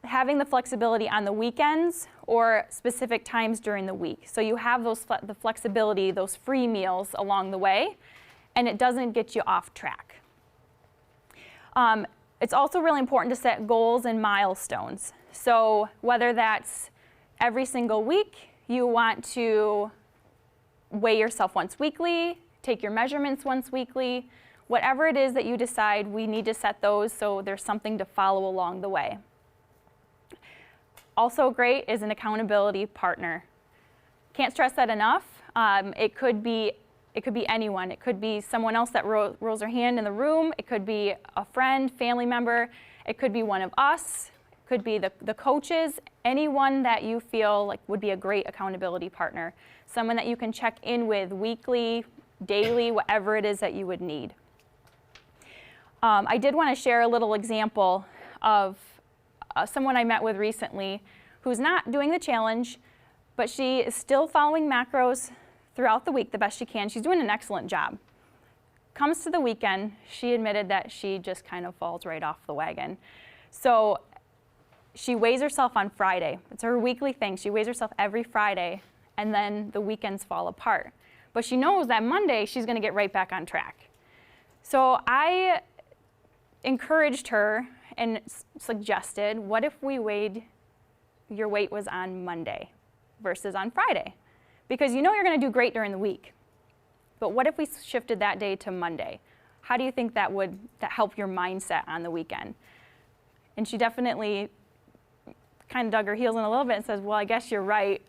Speaker 4: having the flexibility on the weekends or specific times during the week. So you have the flexibility, those free meals along the way, and it doesn't get you off track. It's also really important to set goals and milestones. So whether that's every single week, you want to weigh yourself once weekly, take your measurements once weekly, whatever it is that you decide, we need to set those so there's something to follow along the way. Also great is an accountability partner. Can't stress that enough. It could be anyone. It could be someone else that rolls their hand in the room. It could be a friend, family member. It could be one of us. It could be the coaches. Anyone that you feel like would be a great accountability partner. Someone that you can check in with weekly, daily, whatever it is that you would need. I did want to share a little example of someone I met with recently who's not doing the challenge, but she is still following macros throughout the week the best she can. She's doing an excellent job. Comes to the weekend, she admitted that she just kind of falls right off the wagon. So she weighs herself on Friday. It's her weekly thing. She weighs herself every Friday, and then the weekends fall apart. But she knows that Monday she's going to get right back on track. So I encouraged her and suggested, what if your weight was on Monday versus on Friday? Because you know you're going to do great during the week. But what if we shifted that day to Monday? How do you think that would help your mindset on the weekend? And she definitely kind of dug her heels in a little bit and says, well, I guess you're right.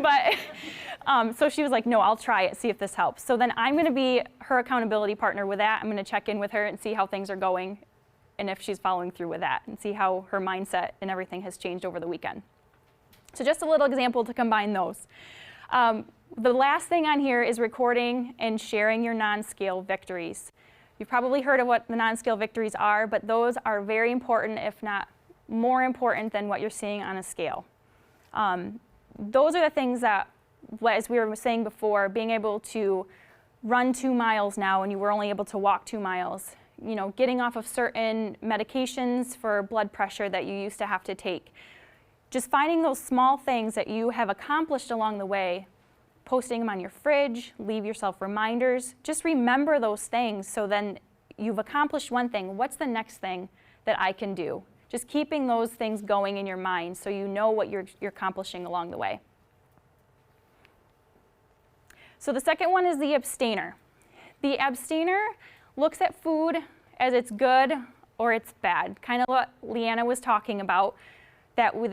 Speaker 4: But so she was like, no, I'll try it, see if this helps. So then I'm going to be her accountability partner with that. I'm going to check in with her and see how things are going and if she's following through with that and see how her mindset and everything has changed over the weekend. So just a little example to combine those. The last thing on here is recording and sharing your non-scale victories. You've probably heard of what the non-scale victories are, but those are very important, if not more important than what you're seeing on a scale. Those are the things that, as we were saying before, being able to run 2 miles now and you were only able to walk 2 miles, you know, getting off of certain medications for blood pressure that you used to have to take. Just finding those small things that you have accomplished along the way, posting them on your fridge, leave yourself reminders. Just remember those things so then you've accomplished one thing. What's the next thing that I can do? Just keeping those things going in your mind so you know what you're accomplishing along the way. So the second one is the abstainer. The abstainer looks at food as it's good or it's bad, kind of what Leanna was talking about, that we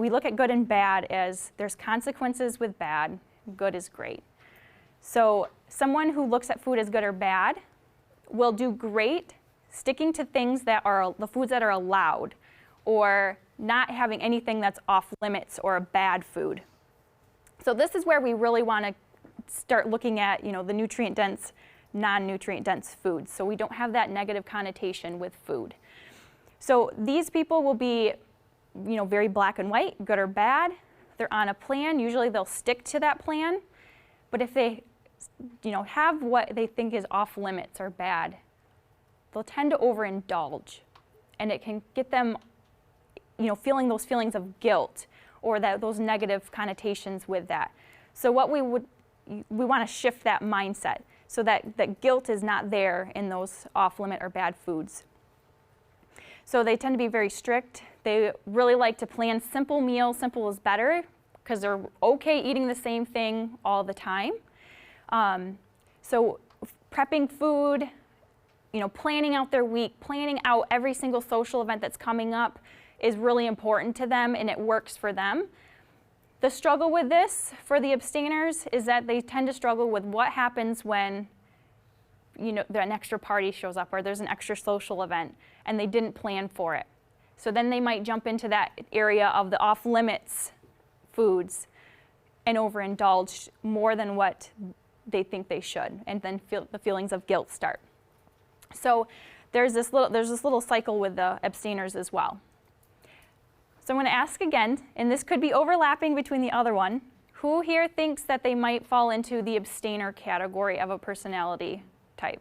Speaker 4: look at good and bad as there's consequences with bad, good is great. So someone who looks at food as good or bad will do great sticking to things that are the foods that are allowed, or not having anything that's off limits or a bad food. So this is where we really want to start looking at, you know, the nutrient dense non-nutrient dense foods. So we don't have that negative connotation with food. So these people will be, very black and white, good or bad. They're on a plan. Usually they'll stick to that plan. But if they, have what they think is off limits or bad, they'll tend to overindulge. And it can get them, feeling those feelings of guilt or those negative connotations with that. So what we want to shift that mindset so that guilt is not there in those off-limit or bad foods. So they tend to be very strict. They really like to plan simple meals. Simple is better because they're okay eating the same thing all the time. So prepping food, planning out their week, planning out every single social event that's coming up is really important to them, and it works for them. The struggle with this for the abstainers is that they tend to struggle with what happens when an extra party shows up or there's an extra social event and they didn't plan for it. So then they might jump into that area of the off-limits foods and overindulge more than what they think they should, and then the feelings of guilt start. So there's this little cycle with the abstainers as well. So I'm going to ask again, and this could be overlapping between the other one. Who here thinks that they might fall into the abstainer category of a personality type?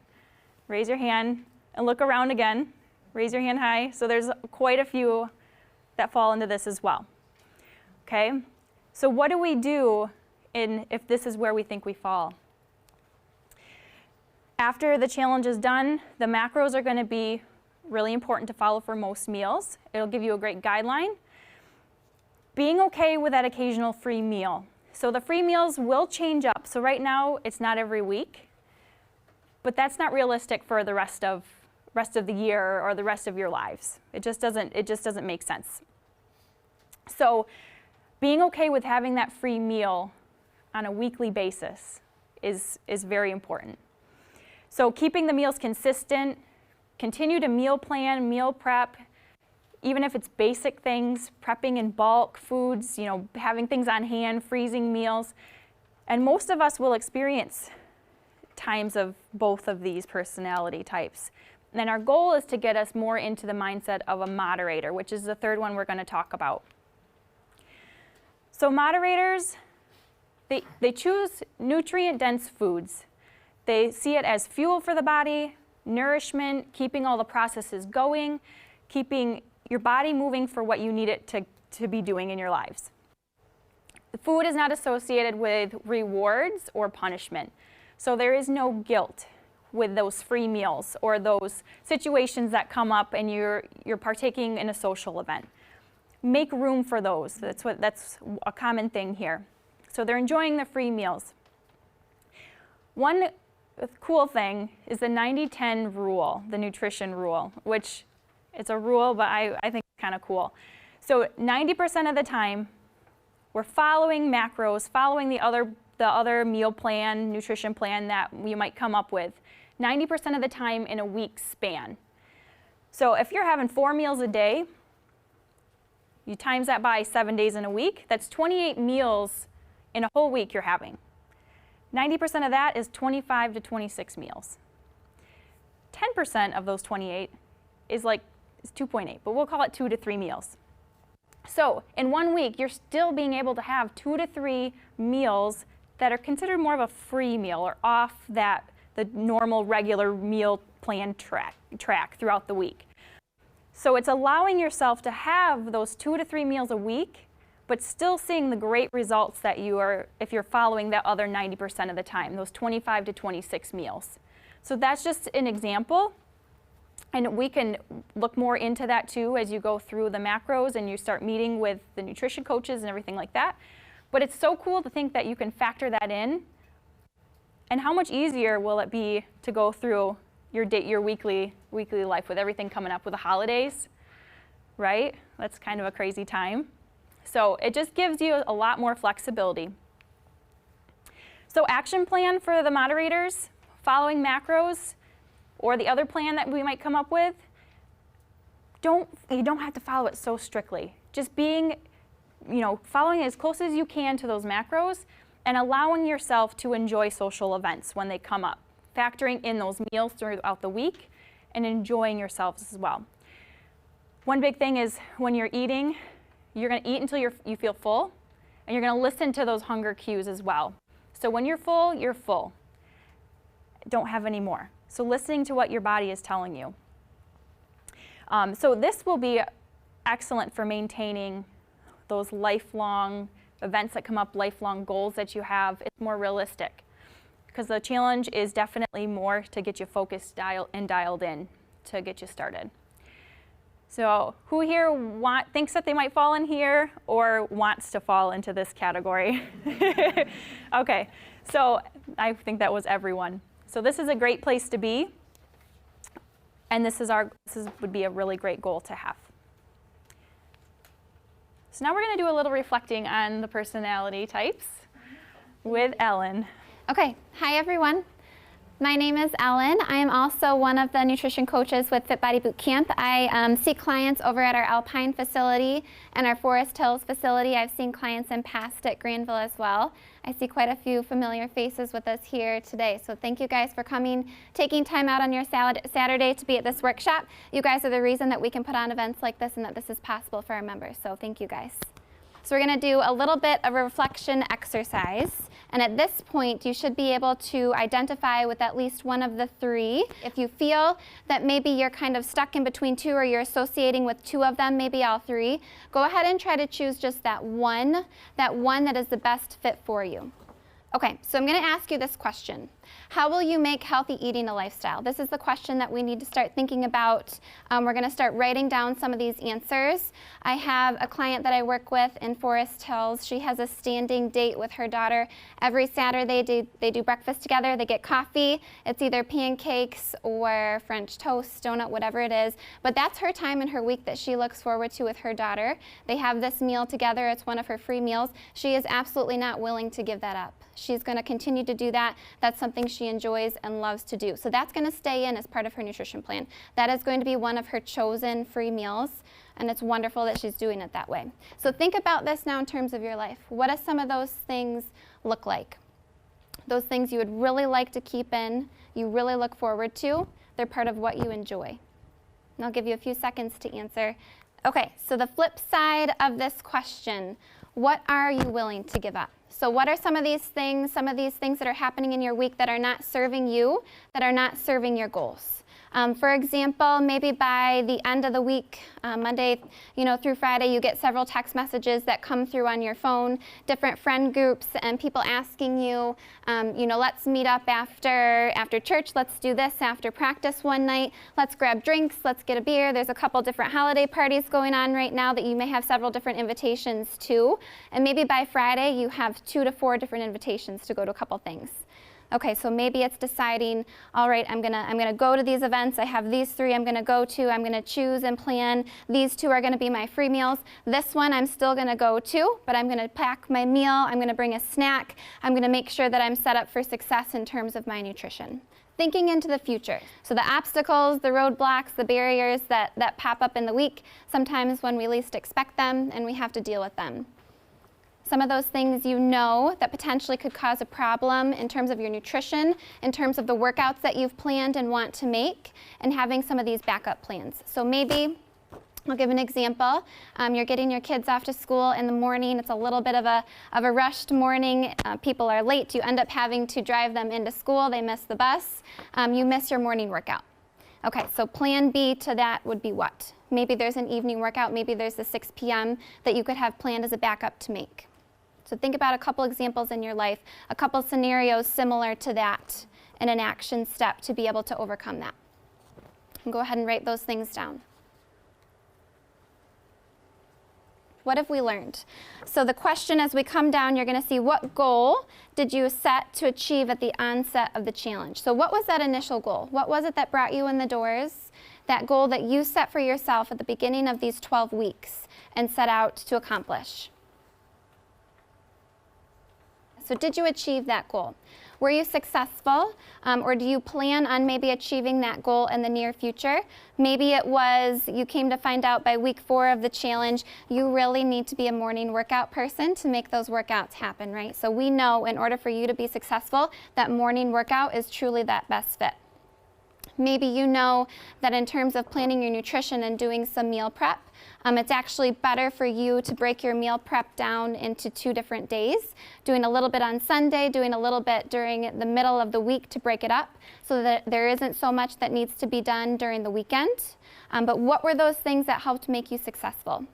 Speaker 4: Raise your hand and look around again. Raise your hand high. So there's quite a few that fall into this as well. Okay? So what do we do if this is where we think we fall? After the challenge is done, the macros are going to be really important to follow for most meals. It'll give you a great guideline. Being okay with that occasional free meal. So the free meals will change up. So right now it's not every week, but that's not realistic for the rest of the year or the rest of your lives. It just doesn't make sense. So being okay with having that free meal on a weekly basis is very important. So keeping the meals consistent, continue to meal plan, meal prep, even if it's basic things, prepping in bulk, foods, having things on hand, freezing meals. And most of us will experience times of both of these personality types. And our goal is to get us more into the mindset of a moderator, which is the third one we're going to talk about. So moderators, they choose nutrient-dense foods. They see it as fuel for the body, nourishment, keeping all the processes going, keeping your body moving for what you need it to be doing in your lives. The food is not associated with rewards or punishment. So there is no guilt with those free meals or those situations that come up and you're partaking in a social event. Make room for those. That's a common thing here. So they're enjoying the free meals. One cool thing is the 90-10 rule, the nutrition rule, which it's a rule, but I think it's kind of cool. So 90% of the time, we're following macros, following the other meal plan, nutrition plan that you might come up with, 90% of the time in a week span. So if you're having 4 meals a day, you times that by 7 days in a week, that's 28 meals in a whole week you're having. 90% of that is 25 to 26 meals. 10% of those 28 is 2.8, but we'll call it 2 to 3 meals. So in 1 week, you're still being able to have 2 to 3 meals that are considered more of a free meal or off the normal regular meal plan track throughout the week. So it's allowing yourself to have those 2 to 3 meals a week, but still seeing the great results that if you're following that other 90% of the time, those 25 to 26 meals. So that's just an example. And we can look more into that too as you go through the macros and you start meeting with the nutrition coaches and everything like that. But it's so cool to think that you can factor that in. And how much easier will it be to go through your weekly life with everything coming up with the holidays, right? That's kind of a crazy time. So it just gives you a lot more flexibility. So action plan for the moderators, following macros, or the other plan that we might come up with, you don't have to follow it so strictly. Just following as close as you can to those macros and allowing yourself to enjoy social events when they come up. factoring in those meals throughout the week and enjoying yourselves as well. One big thing is when you're eating, you're going to eat until you feel full, and you're going to listen to those hunger cues as well. So when you're full, you're full. Don't have any more. So listening to what your body is telling you. So this will be excellent for maintaining those lifelong events that come up, lifelong goals that you have. It's more realistic because the challenge is definitely more to get you focused dialed in to get you started. So who here thinks that they might fall in here or wants to fall into this category? Okay, so I think that was everyone. So this is a great place to be, and this would be a really great goal to have. So now we're going to do a little reflecting on the personality types with Ellen.
Speaker 5: Okay, hi everyone. My name is Ellen. I am also one of the nutrition coaches with Fit Body Boot Camp. I see clients over at our Alpine facility and our Forest Hills facility. I've seen clients in past at Granville as well. I see quite a few familiar faces with us here today. So thank you guys for coming, taking time out on your Saturday to be at this workshop. You guys are the reason that we can put on events like this and that this is possible for our members. So thank you guys. So we're going to do a little bit of a reflection exercise. And at this point, you should be able to identify with at least one of the three. If you feel that maybe you're kind of stuck in between two or you're associating with two of them, maybe all three, go ahead and try to choose just that one that is the best fit for you. Okay, so I'm going to ask you this question. How will you make healthy eating a lifestyle? This is the question that we need to start thinking about. We're going to start writing down some of these answers. I have a client that I work with in Forest Hills. She has a standing date with her daughter. Every Saturday they do breakfast together. They get coffee. It's either pancakes or French toast, donut, whatever it is. But that's her time in her week that she looks forward to with her daughter. They have this meal together. It's one of her free meals. She is absolutely not willing to give that up. She's going to continue to do that. That's something she enjoys and loves to do. So that's going to stay in as part of her nutrition plan. That is going to be one of her chosen free meals, and it's wonderful that she's doing it that way. So think about this now in terms of your life. What do some of those things look like? Those things you would really like to keep in, you really look forward to, they're part of what you enjoy. And I'll give you a few seconds to answer. Okay, so the flip side of this question, what are you willing to give up? So what are some of these things that are happening in your week that are not serving you, that are not serving your goals? For example, maybe by the end of the week, Monday, through Friday, you get several text messages that come through on your phone, different friend groups, and people asking you, let's meet up after church, let's do this after practice one night, let's grab drinks, let's get a beer. There's a couple different holiday parties going on right now that you may have several different invitations to, and maybe by Friday you have 2 to 4 different invitations to go to a couple things. Okay, so maybe it's deciding, all right, I'm gonna go to these events. I have these 3 I'm gonna go to. I'm gonna choose and plan. These 2 are gonna be my free meals. This one I'm still gonna go to, but I'm gonna pack my meal. I'm gonna bring a snack. I'm gonna make sure that I'm set up for success in terms of my nutrition. Thinking into the future. So the obstacles, the roadblocks, the barriers that pop up in the week, sometimes when we least expect them, and we have to deal with them. Some of those things that potentially could cause a problem in terms of your nutrition, in terms of the workouts that you've planned and want to make, and having some of these backup plans. So maybe, I'll give an example. You're getting your kids off to school in the morning. It's a little bit of a rushed morning. People are late. You end up having to drive them into school. They miss the bus. You miss your morning workout. Okay, so plan B to that would be what? Maybe there's an evening workout. Maybe there's the 6 p.m. that you could have planned as a backup to make. So think about a couple examples in your life, a couple scenarios similar to that, and an action step to be able to overcome that. And go ahead and write those things down. What have we learned? So the question as we come down, you're going to see what goal did you set to achieve at the onset of the challenge? So what was that initial goal? What was it that brought you in the doors? That goal that you set for yourself at the beginning of these 12 weeks and set out to accomplish. So did you achieve that goal? Were you successful, or do you plan on maybe achieving that goal in the near future? Maybe it was you came to find out by week 4 of the challenge, you really need to be a morning workout person to make those workouts happen, right? So we know in order for you to be successful, that morning workout is truly that best fit. Maybe you know that in terms of planning your nutrition and doing some meal prep, it's actually better for you to break your meal prep down into 2 different days, doing a little bit on Sunday, doing a little bit during the middle of the week to break it up so that there isn't so much that needs to be done during the weekend. But what were those things that helped make you successful?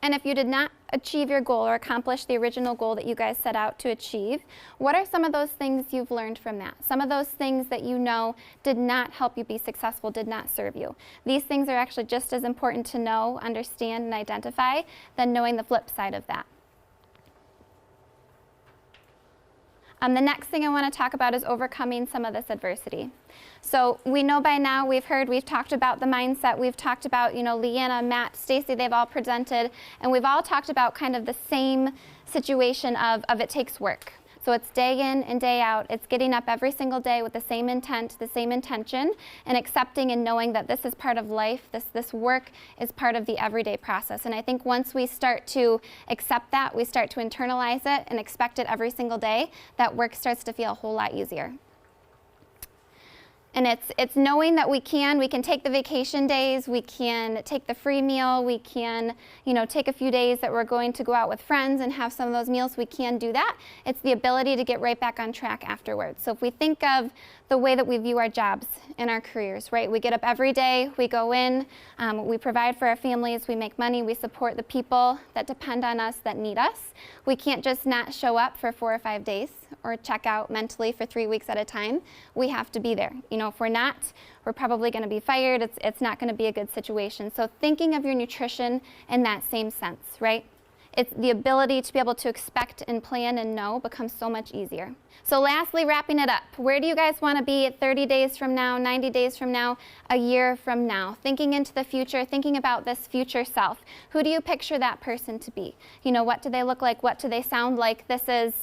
Speaker 5: And if you did not achieve your goal or accomplish the original goal that you guys set out to achieve, what are some of those things you've learned from that? Some of those things that you know did not help you be successful, did not serve you. These things are actually just as important to know, understand, and identify than knowing the flip side of that. The next thing I want to talk about is overcoming some of this adversity. So we know by now, we've talked about the mindset, we've talked about, Leanna, Matt, Stacy, they've all presented, and we've all talked about kind of the same situation of it takes work. So it's day in and day out. It's getting up every single day with the same intent, the same intention, and accepting and knowing that this is part of life. This work is part of the everyday process. And I think once we start to accept that, we start to internalize it and expect it every single day, that work starts to feel a whole lot easier. And it's knowing that we can take the vacation days, we can take the free meal, we can, take a few days that we're going to go out with friends and have some of those meals, we can do that. It's the ability to get right back on track afterwards. So if we think of the way that we view our jobs and our careers, right? We get up every day, we go in, we provide for our families, we make money, we support the people that depend on us, that need us. We can't just not show up for 4 or 5 days or check out mentally for 3 weeks at a time. We have to be there. If we're not, we're probably going to be fired. It's not going to be a good situation. So thinking of your nutrition in that same sense, right? It's the ability to be able to expect and plan and know becomes so much easier. So lastly, wrapping it up, where do you guys want to be at 30 days from now, 90 days from now, a year from now? Thinking into the future, thinking about this future self. Who do you picture that person to be? What do they look like? What do they sound like? This is,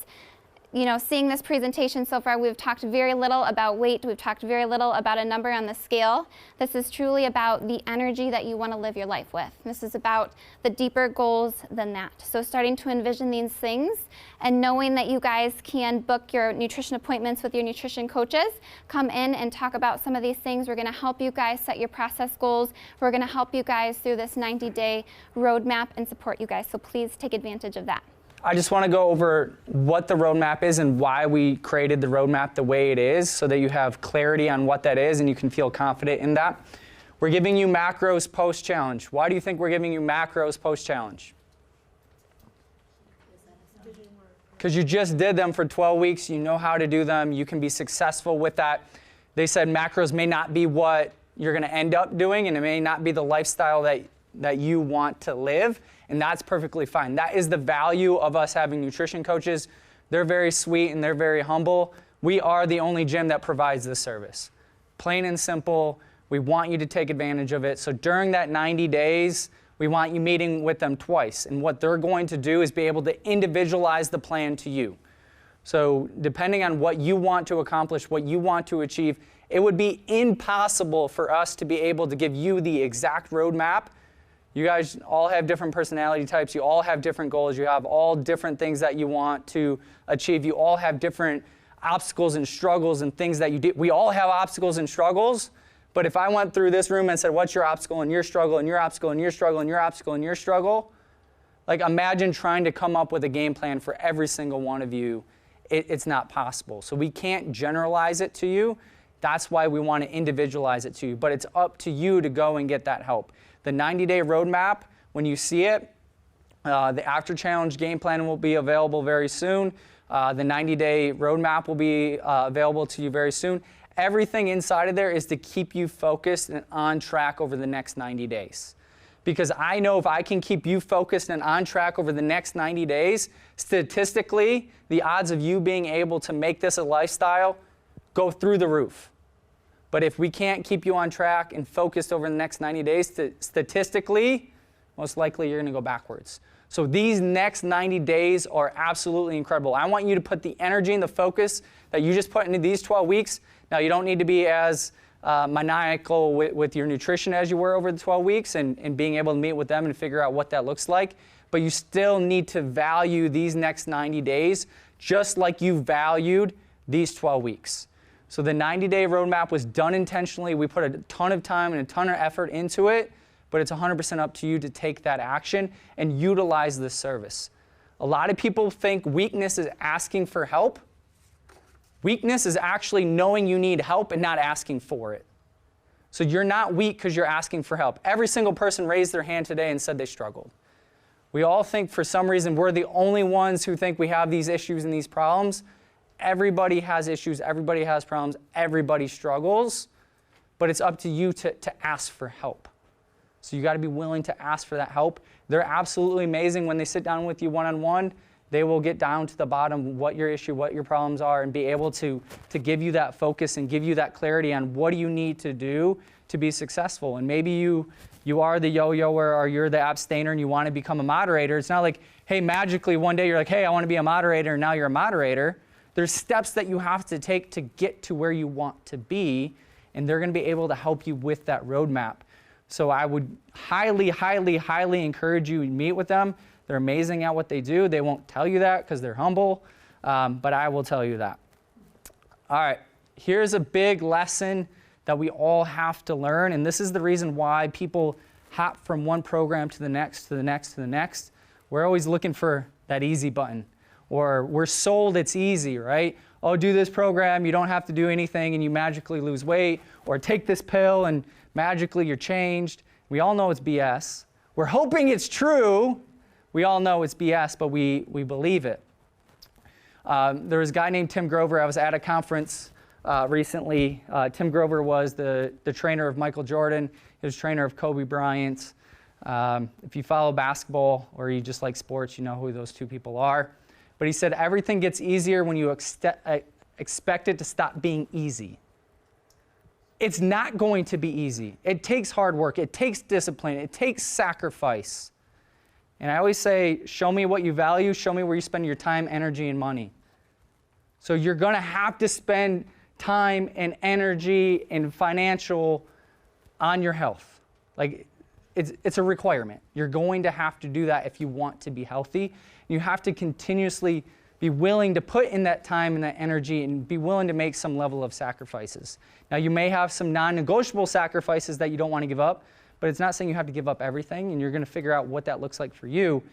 Speaker 5: seeing this presentation so far, we've talked very little about weight. We've talked very little about a number on the scale. This is truly about the energy that you want to live your life with. This is about the deeper goals than that. So starting to envision these things and knowing that you guys can book your nutrition appointments with your nutrition coaches, come in and talk about some of these things. We're going to help you guys set your process goals. We're going to help you guys through this 90-day roadmap and support you guys. So please take advantage of that.
Speaker 2: I just want to go over what the roadmap is and why we created the roadmap the way it is so that you have clarity on what that is and you can feel confident in that. We're giving you macros post-challenge. Why do you think we're giving you macros post-challenge? Because you just did them for 12 weeks. You know how to do them. You can be successful with that. They said macros may not be what you're going to end up doing, and it may not be the lifestyle that you want to live. And that's perfectly fine. That is the value of us having nutrition coaches. They're very sweet and they're very humble. We are the only gym that provides this service. Plain and simple, we want you to take advantage of it. So during that 90 days, we want you meeting with them twice. And what they're going to do is be able to individualize the plan to you. So depending on what you want to accomplish, what you want to achieve, it would be impossible for us to be able to give you the exact roadmap. You guys all have different personality types. You all have different goals. You have all different things that you want to achieve. You all have different obstacles and struggles and things that you do. We all have obstacles and struggles, but if I went through this room and said, what's your obstacle and your struggle and your obstacle and your struggle and your obstacle and your struggle? Like imagine trying to come up with a game plan for every single one of you. It's not possible. So we can't generalize it to you. That's why we want to individualize it to you, but it's up to you to go and get that help. The 90-day roadmap, when you see it, the after challenge game plan will be available very soon. The 90-day roadmap will be available to you very soon. Everything inside of there is to keep you focused and on track over the next 90 days. Because I know if I can keep you focused and on track over the next 90 days, statistically, the odds of you being able to make this a lifestyle go through the roof. But if we can't keep you on track and focused over the next 90 days, statistically, most likely you're going to go backwards. So these next 90 days are absolutely incredible. I want you to put the energy and the focus that you just put into these 12 weeks. Now, you don't need to be as maniacal with your nutrition as you were over the 12 weeks and being able to meet with them and figure out what that looks like. But you still need to value these next 90 days just like you valued these 12 weeks. So the 90-day roadmap was done intentionally. We put a ton of time and a ton of effort into it, but it's 100% up to you to take that action and utilize this service. A lot of people think weakness is asking for help. Weakness is actually knowing you need help and not asking for it. So you're not weak because you're asking for help. Every single person raised their hand today and said they struggled. We all think for some reason we're the only ones who think we have these issues and these problems. Everybody has issues, everybody has problems, everybody struggles, but it's up to you to ask for help. So you got to be willing to ask for that help. They're absolutely amazing when they sit down with you one-on-one. They will get down to the bottom what your issue, what your problems are, and be able to give you that focus and give you that clarity on what do you need to do to be successful. And maybe you are the yo-yoer or you're the abstainer and you want to become a moderator. It's not like, hey, magically one day you're like, hey, I want to be a moderator, and now you're a moderator. There's steps that you have to take to get to where you want to be, and they're going to be able to help you with that roadmap. So I would highly, highly, highly encourage you to meet with them. They're amazing at what they do. They won't tell you that because they're humble, but I will tell you that. All right, here's a big lesson that we all have to learn, and this is the reason why people hop from one program to the next, to the next, to the next. We're always looking for that easy button, or we're sold it's easy, right? Oh, do this program, you don't have to do anything, and you magically lose weight, or take this pill, and magically you're changed. We all know it's BS. We're hoping it's true. We all know it's BS, but we believe it. There was a guy named Tim Grover. I was at a conference recently. Tim Grover was the trainer of Michael Jordan. He was trainer of Kobe Bryant. If you follow basketball or you just like sports, you know who those two people are. But he said everything gets easier when you expect it to stop being easy. It's not going to be easy. It takes hard work. It takes discipline. It takes sacrifice. And I always say, show me what you value. Show me where you spend your time, energy, and money. So you're going to have to spend time and energy and financial on your health. Like, it's a requirement. You're going to have to do that if you want to be healthy. You have to continuously be willing to put in that time and that energy and be willing to make some level of sacrifices. Now, you may have some non-negotiable sacrifices that you don't want to give up, but it's not saying you have to give up everything, and you're going to figure out what that looks like for you.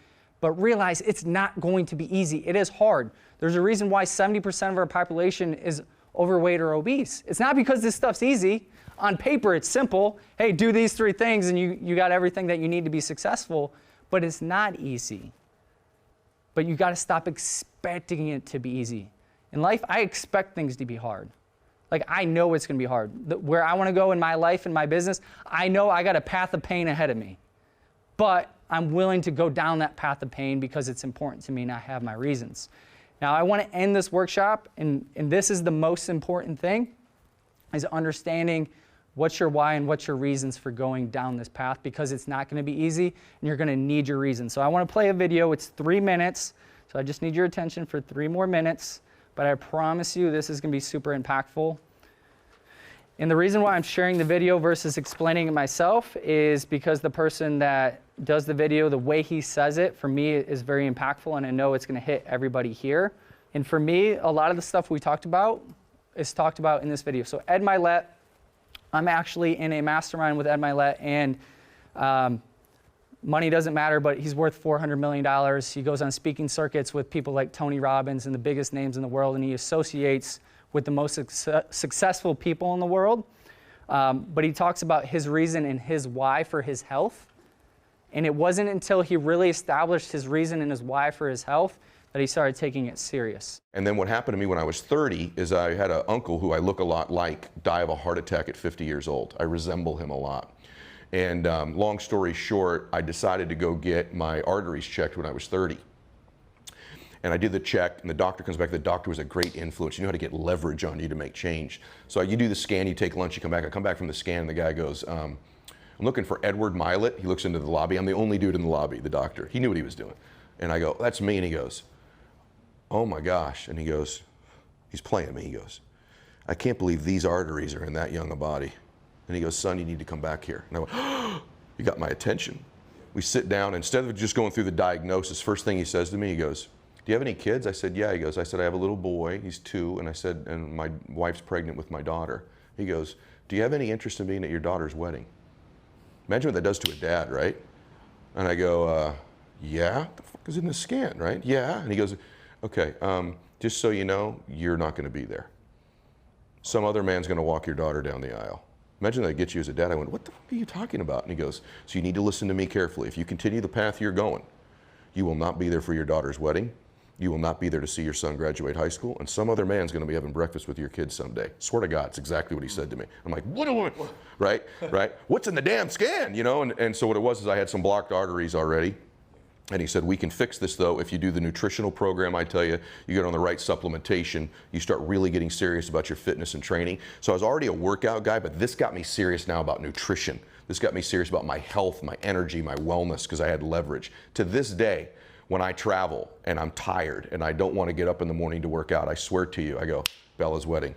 Speaker 2: But realize it's not going to be easy. It is hard. There's a reason why 70% of our population is overweight or obese. It's not because this stuff's easy. On paper, it's simple. Hey, do these 3 things, and you got everything that you need to be successful. But it's not easy. But you got to stop expecting it to be easy. In life, I expect things to be hard. Like, I know it's going to be hard. Where I want to go in my life and my business, I know I got a path of pain ahead of me. But I'm willing to go down that path of pain because it's important to me and I have my reasons. Now, I want to end this workshop, and this is the most important thing, is understanding what's your why and what's your reasons for going down this path, because it's not going to be easy and you're going to need your reasons. So I want to play a video. It's 3 minutes. So I just need your attention for 3 more minutes. But I promise you this is going to be super impactful. And the reason why I'm sharing the video versus explaining it myself is because the person that does the video, the way he says it, for me, is very impactful, and I know it's going to hit everybody here. And for me, a lot of the stuff we talked about is talked about in this video. So Ed Milet, I'm actually in a mastermind with Ed Milet, and money doesn't matter, but he's worth $400 million. He goes on speaking circuits with people like Tony Robbins and the biggest names in the world, and he associates with the most successful people in the world. But he talks about his reason and his why for his health. And it wasn't until he really established his reason and his why for his health that he started taking it serious.
Speaker 6: And then what happened to me when I was 30 is I had an uncle who I look a lot like die of a heart attack at 50 years old. I resemble him a lot. And long story short, I decided to go get my arteries checked when I was 30. And I did the check, and the doctor comes back. The doctor was a great influence. You know how to get leverage on you to make change. So you do the scan, you take lunch, you come back. I come back from the scan, and the guy goes, I'm looking for Edward Milet. He looks into the lobby. I'm the only dude in the lobby, the doctor. He knew what he was doing. And I go, that's me. And he goes, oh my gosh. And he goes, he's playing me. He goes, I can't believe these arteries are in that young a body. And he goes, son, you need to come back here. And I went, oh, you got my attention. We sit down. Instead of just going through the diagnosis, first thing he says to me, he goes, do you have any kids? I said, yeah. He goes, I said, I have a little boy. He's 2. And I said, and my wife's pregnant with my daughter. He goes, do you have any interest in being at your daughter's wedding? Imagine what that does to a dad, right? And I go, yeah, what the fuck is in the scan, right? Yeah. And he goes, okay, just so you know, you're not going to be there. Some other man's going to walk your daughter down the aisle. Imagine that gets you as a dad. I went, what the fuck are you talking about? And he goes, so you need to listen to me carefully. If you continue the path you're going, you will not be there for your daughter's wedding. You will not be there to see your son graduate high school. And some other man's going to be having breakfast with your kids someday. Swear to God, it's exactly what he said to me. I'm like, what do I, right? What's in the damn scan? You know, and so what it was is I had some blocked arteries already. And he said, we can fix this though if you do the nutritional program I tell you, you get on the right supplementation, you start really getting serious about your fitness and training. So I was already a workout guy, but this got me serious now about nutrition. This got me serious about my health, my energy, my wellness, because I had leverage. To this day, when I travel and I'm tired and I don't want to get up in the morning to work out, I swear to you, I go, Bella's wedding.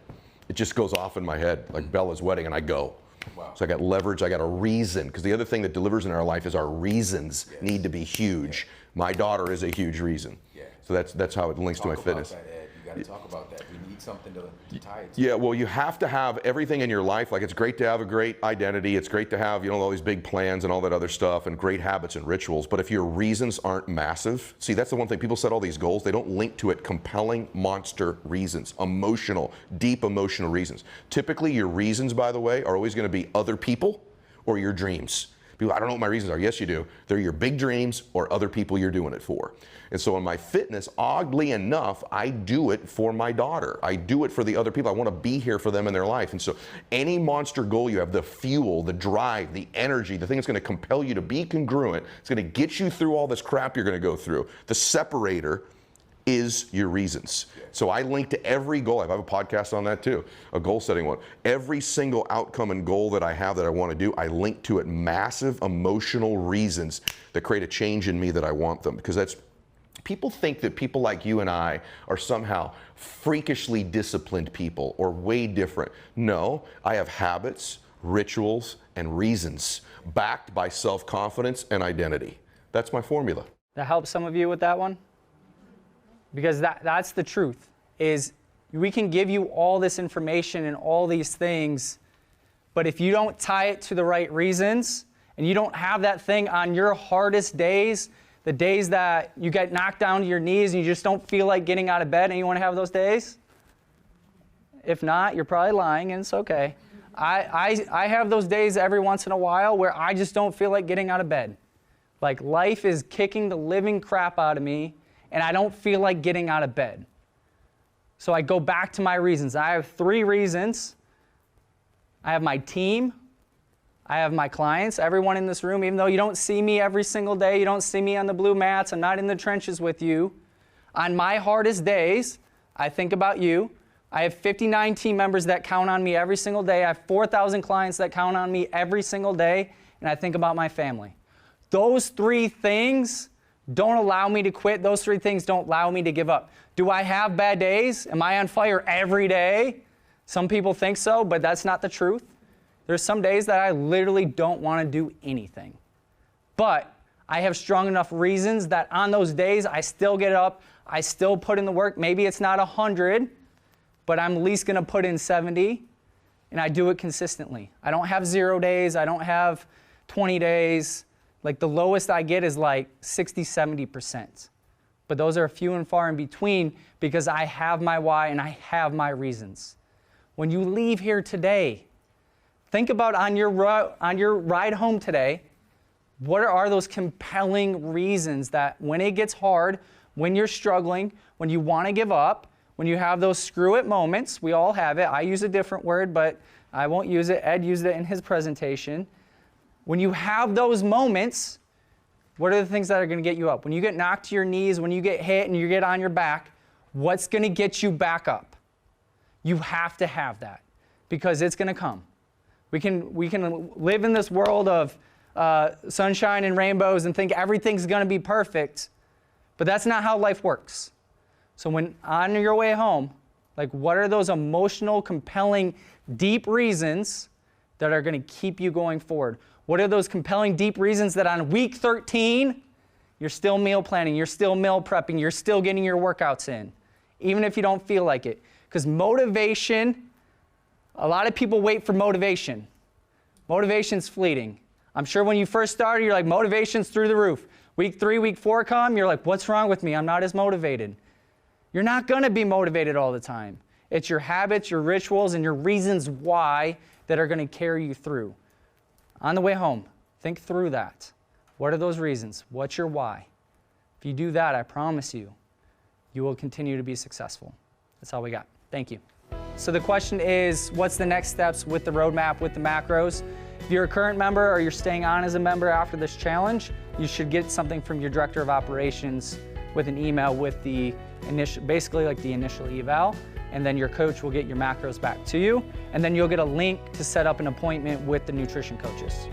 Speaker 6: It just goes off in my head, like Bella's wedding, and I go. Wow. So I got leverage, I got a reason, because the other thing that delivers in our life is our reasons need to be huge. My daughter is a huge reason. So that's how it links to my fitness.
Speaker 7: That, Ed. You got to talk about that. We need something to tie it to.
Speaker 6: Yeah, well, you have to have everything in your life. Like, it's great to have a great identity. It's great to have, you know, all these big plans and all that other stuff and great habits and rituals. But if your reasons aren't massive, see, that's the one thing. People set all these goals. They don't link to it compelling monster reasons, emotional, deep emotional reasons. Typically, your reasons, by the way, are always going to be other people or your dreams. People, I don't know what my reasons are. Yes, you do. They're your big dreams or other people you're doing it for. And so in my fitness, oddly enough, I do it for my daughter. I do it for the other people. I want to be here for them in their life. And so any monster goal you have, the fuel, the drive, the energy, the thing that's going to compel you to be congruent, it's going to get you through all this crap you're going to go through. The separator is your reasons. So I link to every goal. I have a podcast on that too, a goal setting one. Every single outcome and goal that I have that I want to do, I link to it massive emotional reasons that create a change in me that I want them. Because that's, people think that people like you and I are somehow freakishly disciplined people or way different. No, I have habits, rituals, and reasons backed by self-confidence and identity. That's my formula.
Speaker 2: That helps some of you with that one? Because that's the truth, is we can give you all this information and all these things, but if you don't tie it to the right reasons, and you don't have that thing on your hardest days, the days that you get knocked down to your knees and you just don't feel like getting out of bed, and you want to have those days? If not, you're probably lying, and it's okay. I have those days every once in a while where I just don't feel like getting out of bed. Like, life is kicking the living crap out of me, and I don't feel like getting out of bed. So I go back to my reasons. I have 3 reasons. I have my team. I have my clients, everyone in this room. Even though you don't see me every single day, you don't see me on the blue mats, I'm not in the trenches with you. On my hardest days, I think about you. I have 59 team members that count on me every single day. I have 4,000 clients that count on me every single day, and I think about my family. Those 3 things don't allow me to quit. Those 3 things don't allow me to give up. Do I have bad days? Am I on fire every day? Some people think so, but that's not the truth. There's some days that I literally don't want to do anything. But I have strong enough reasons that on those days I still get up, I still put in the work. Maybe it's not 100, but I'm at least going to put in 70, and I do it consistently. I don't have 0 days. I don't have 20 days. Like, the lowest I get is like 60, 70%. But those are few and far in between because I have my why and I have my reasons. When you leave here today, think about on your ride home today, what are those compelling reasons that when it gets hard, when you're struggling, when you want to give up, when you have those screw it moments, we all have it. I use a different word, but I won't use it. Ed used it in his presentation. When you have those moments, what are the things that are going to get you up? When you get knocked to your knees, when you get hit and you get on your back, what's going to get you back up? You have to have that because it's going to come. We can live in this world of sunshine and rainbows and think everything's going to be perfect, but that's not how life works. So when on your way home, like, what are those emotional, compelling, deep reasons that are going to keep you going forward? What are those compelling, deep reasons that on week 13, you're still meal planning, you're still meal prepping, you're still getting your workouts in, even if you don't feel like it? Because motivation, a lot of people wait for motivation. Motivation's fleeting. I'm sure when you first started, you're like, motivation's through the roof. Week 3, week 4 come, you're like, what's wrong with me? I'm not as motivated. You're not going to be motivated all the time. It's your habits, your rituals, and your reasons why that are going to carry you through. On the way home, think through that. What are those reasons? What's your why? If you do that, I promise you, you will continue to be successful. That's all we got. Thank you. So the question is, what's the next steps with the roadmap, with the macros? If you're a current member or you're staying on as a member after this challenge, you should get something from your director of operations with an email with the initial, basically like the initial eval, and then your coach will get your macros back to you, and then you'll get a link to set up an appointment with the nutrition coaches.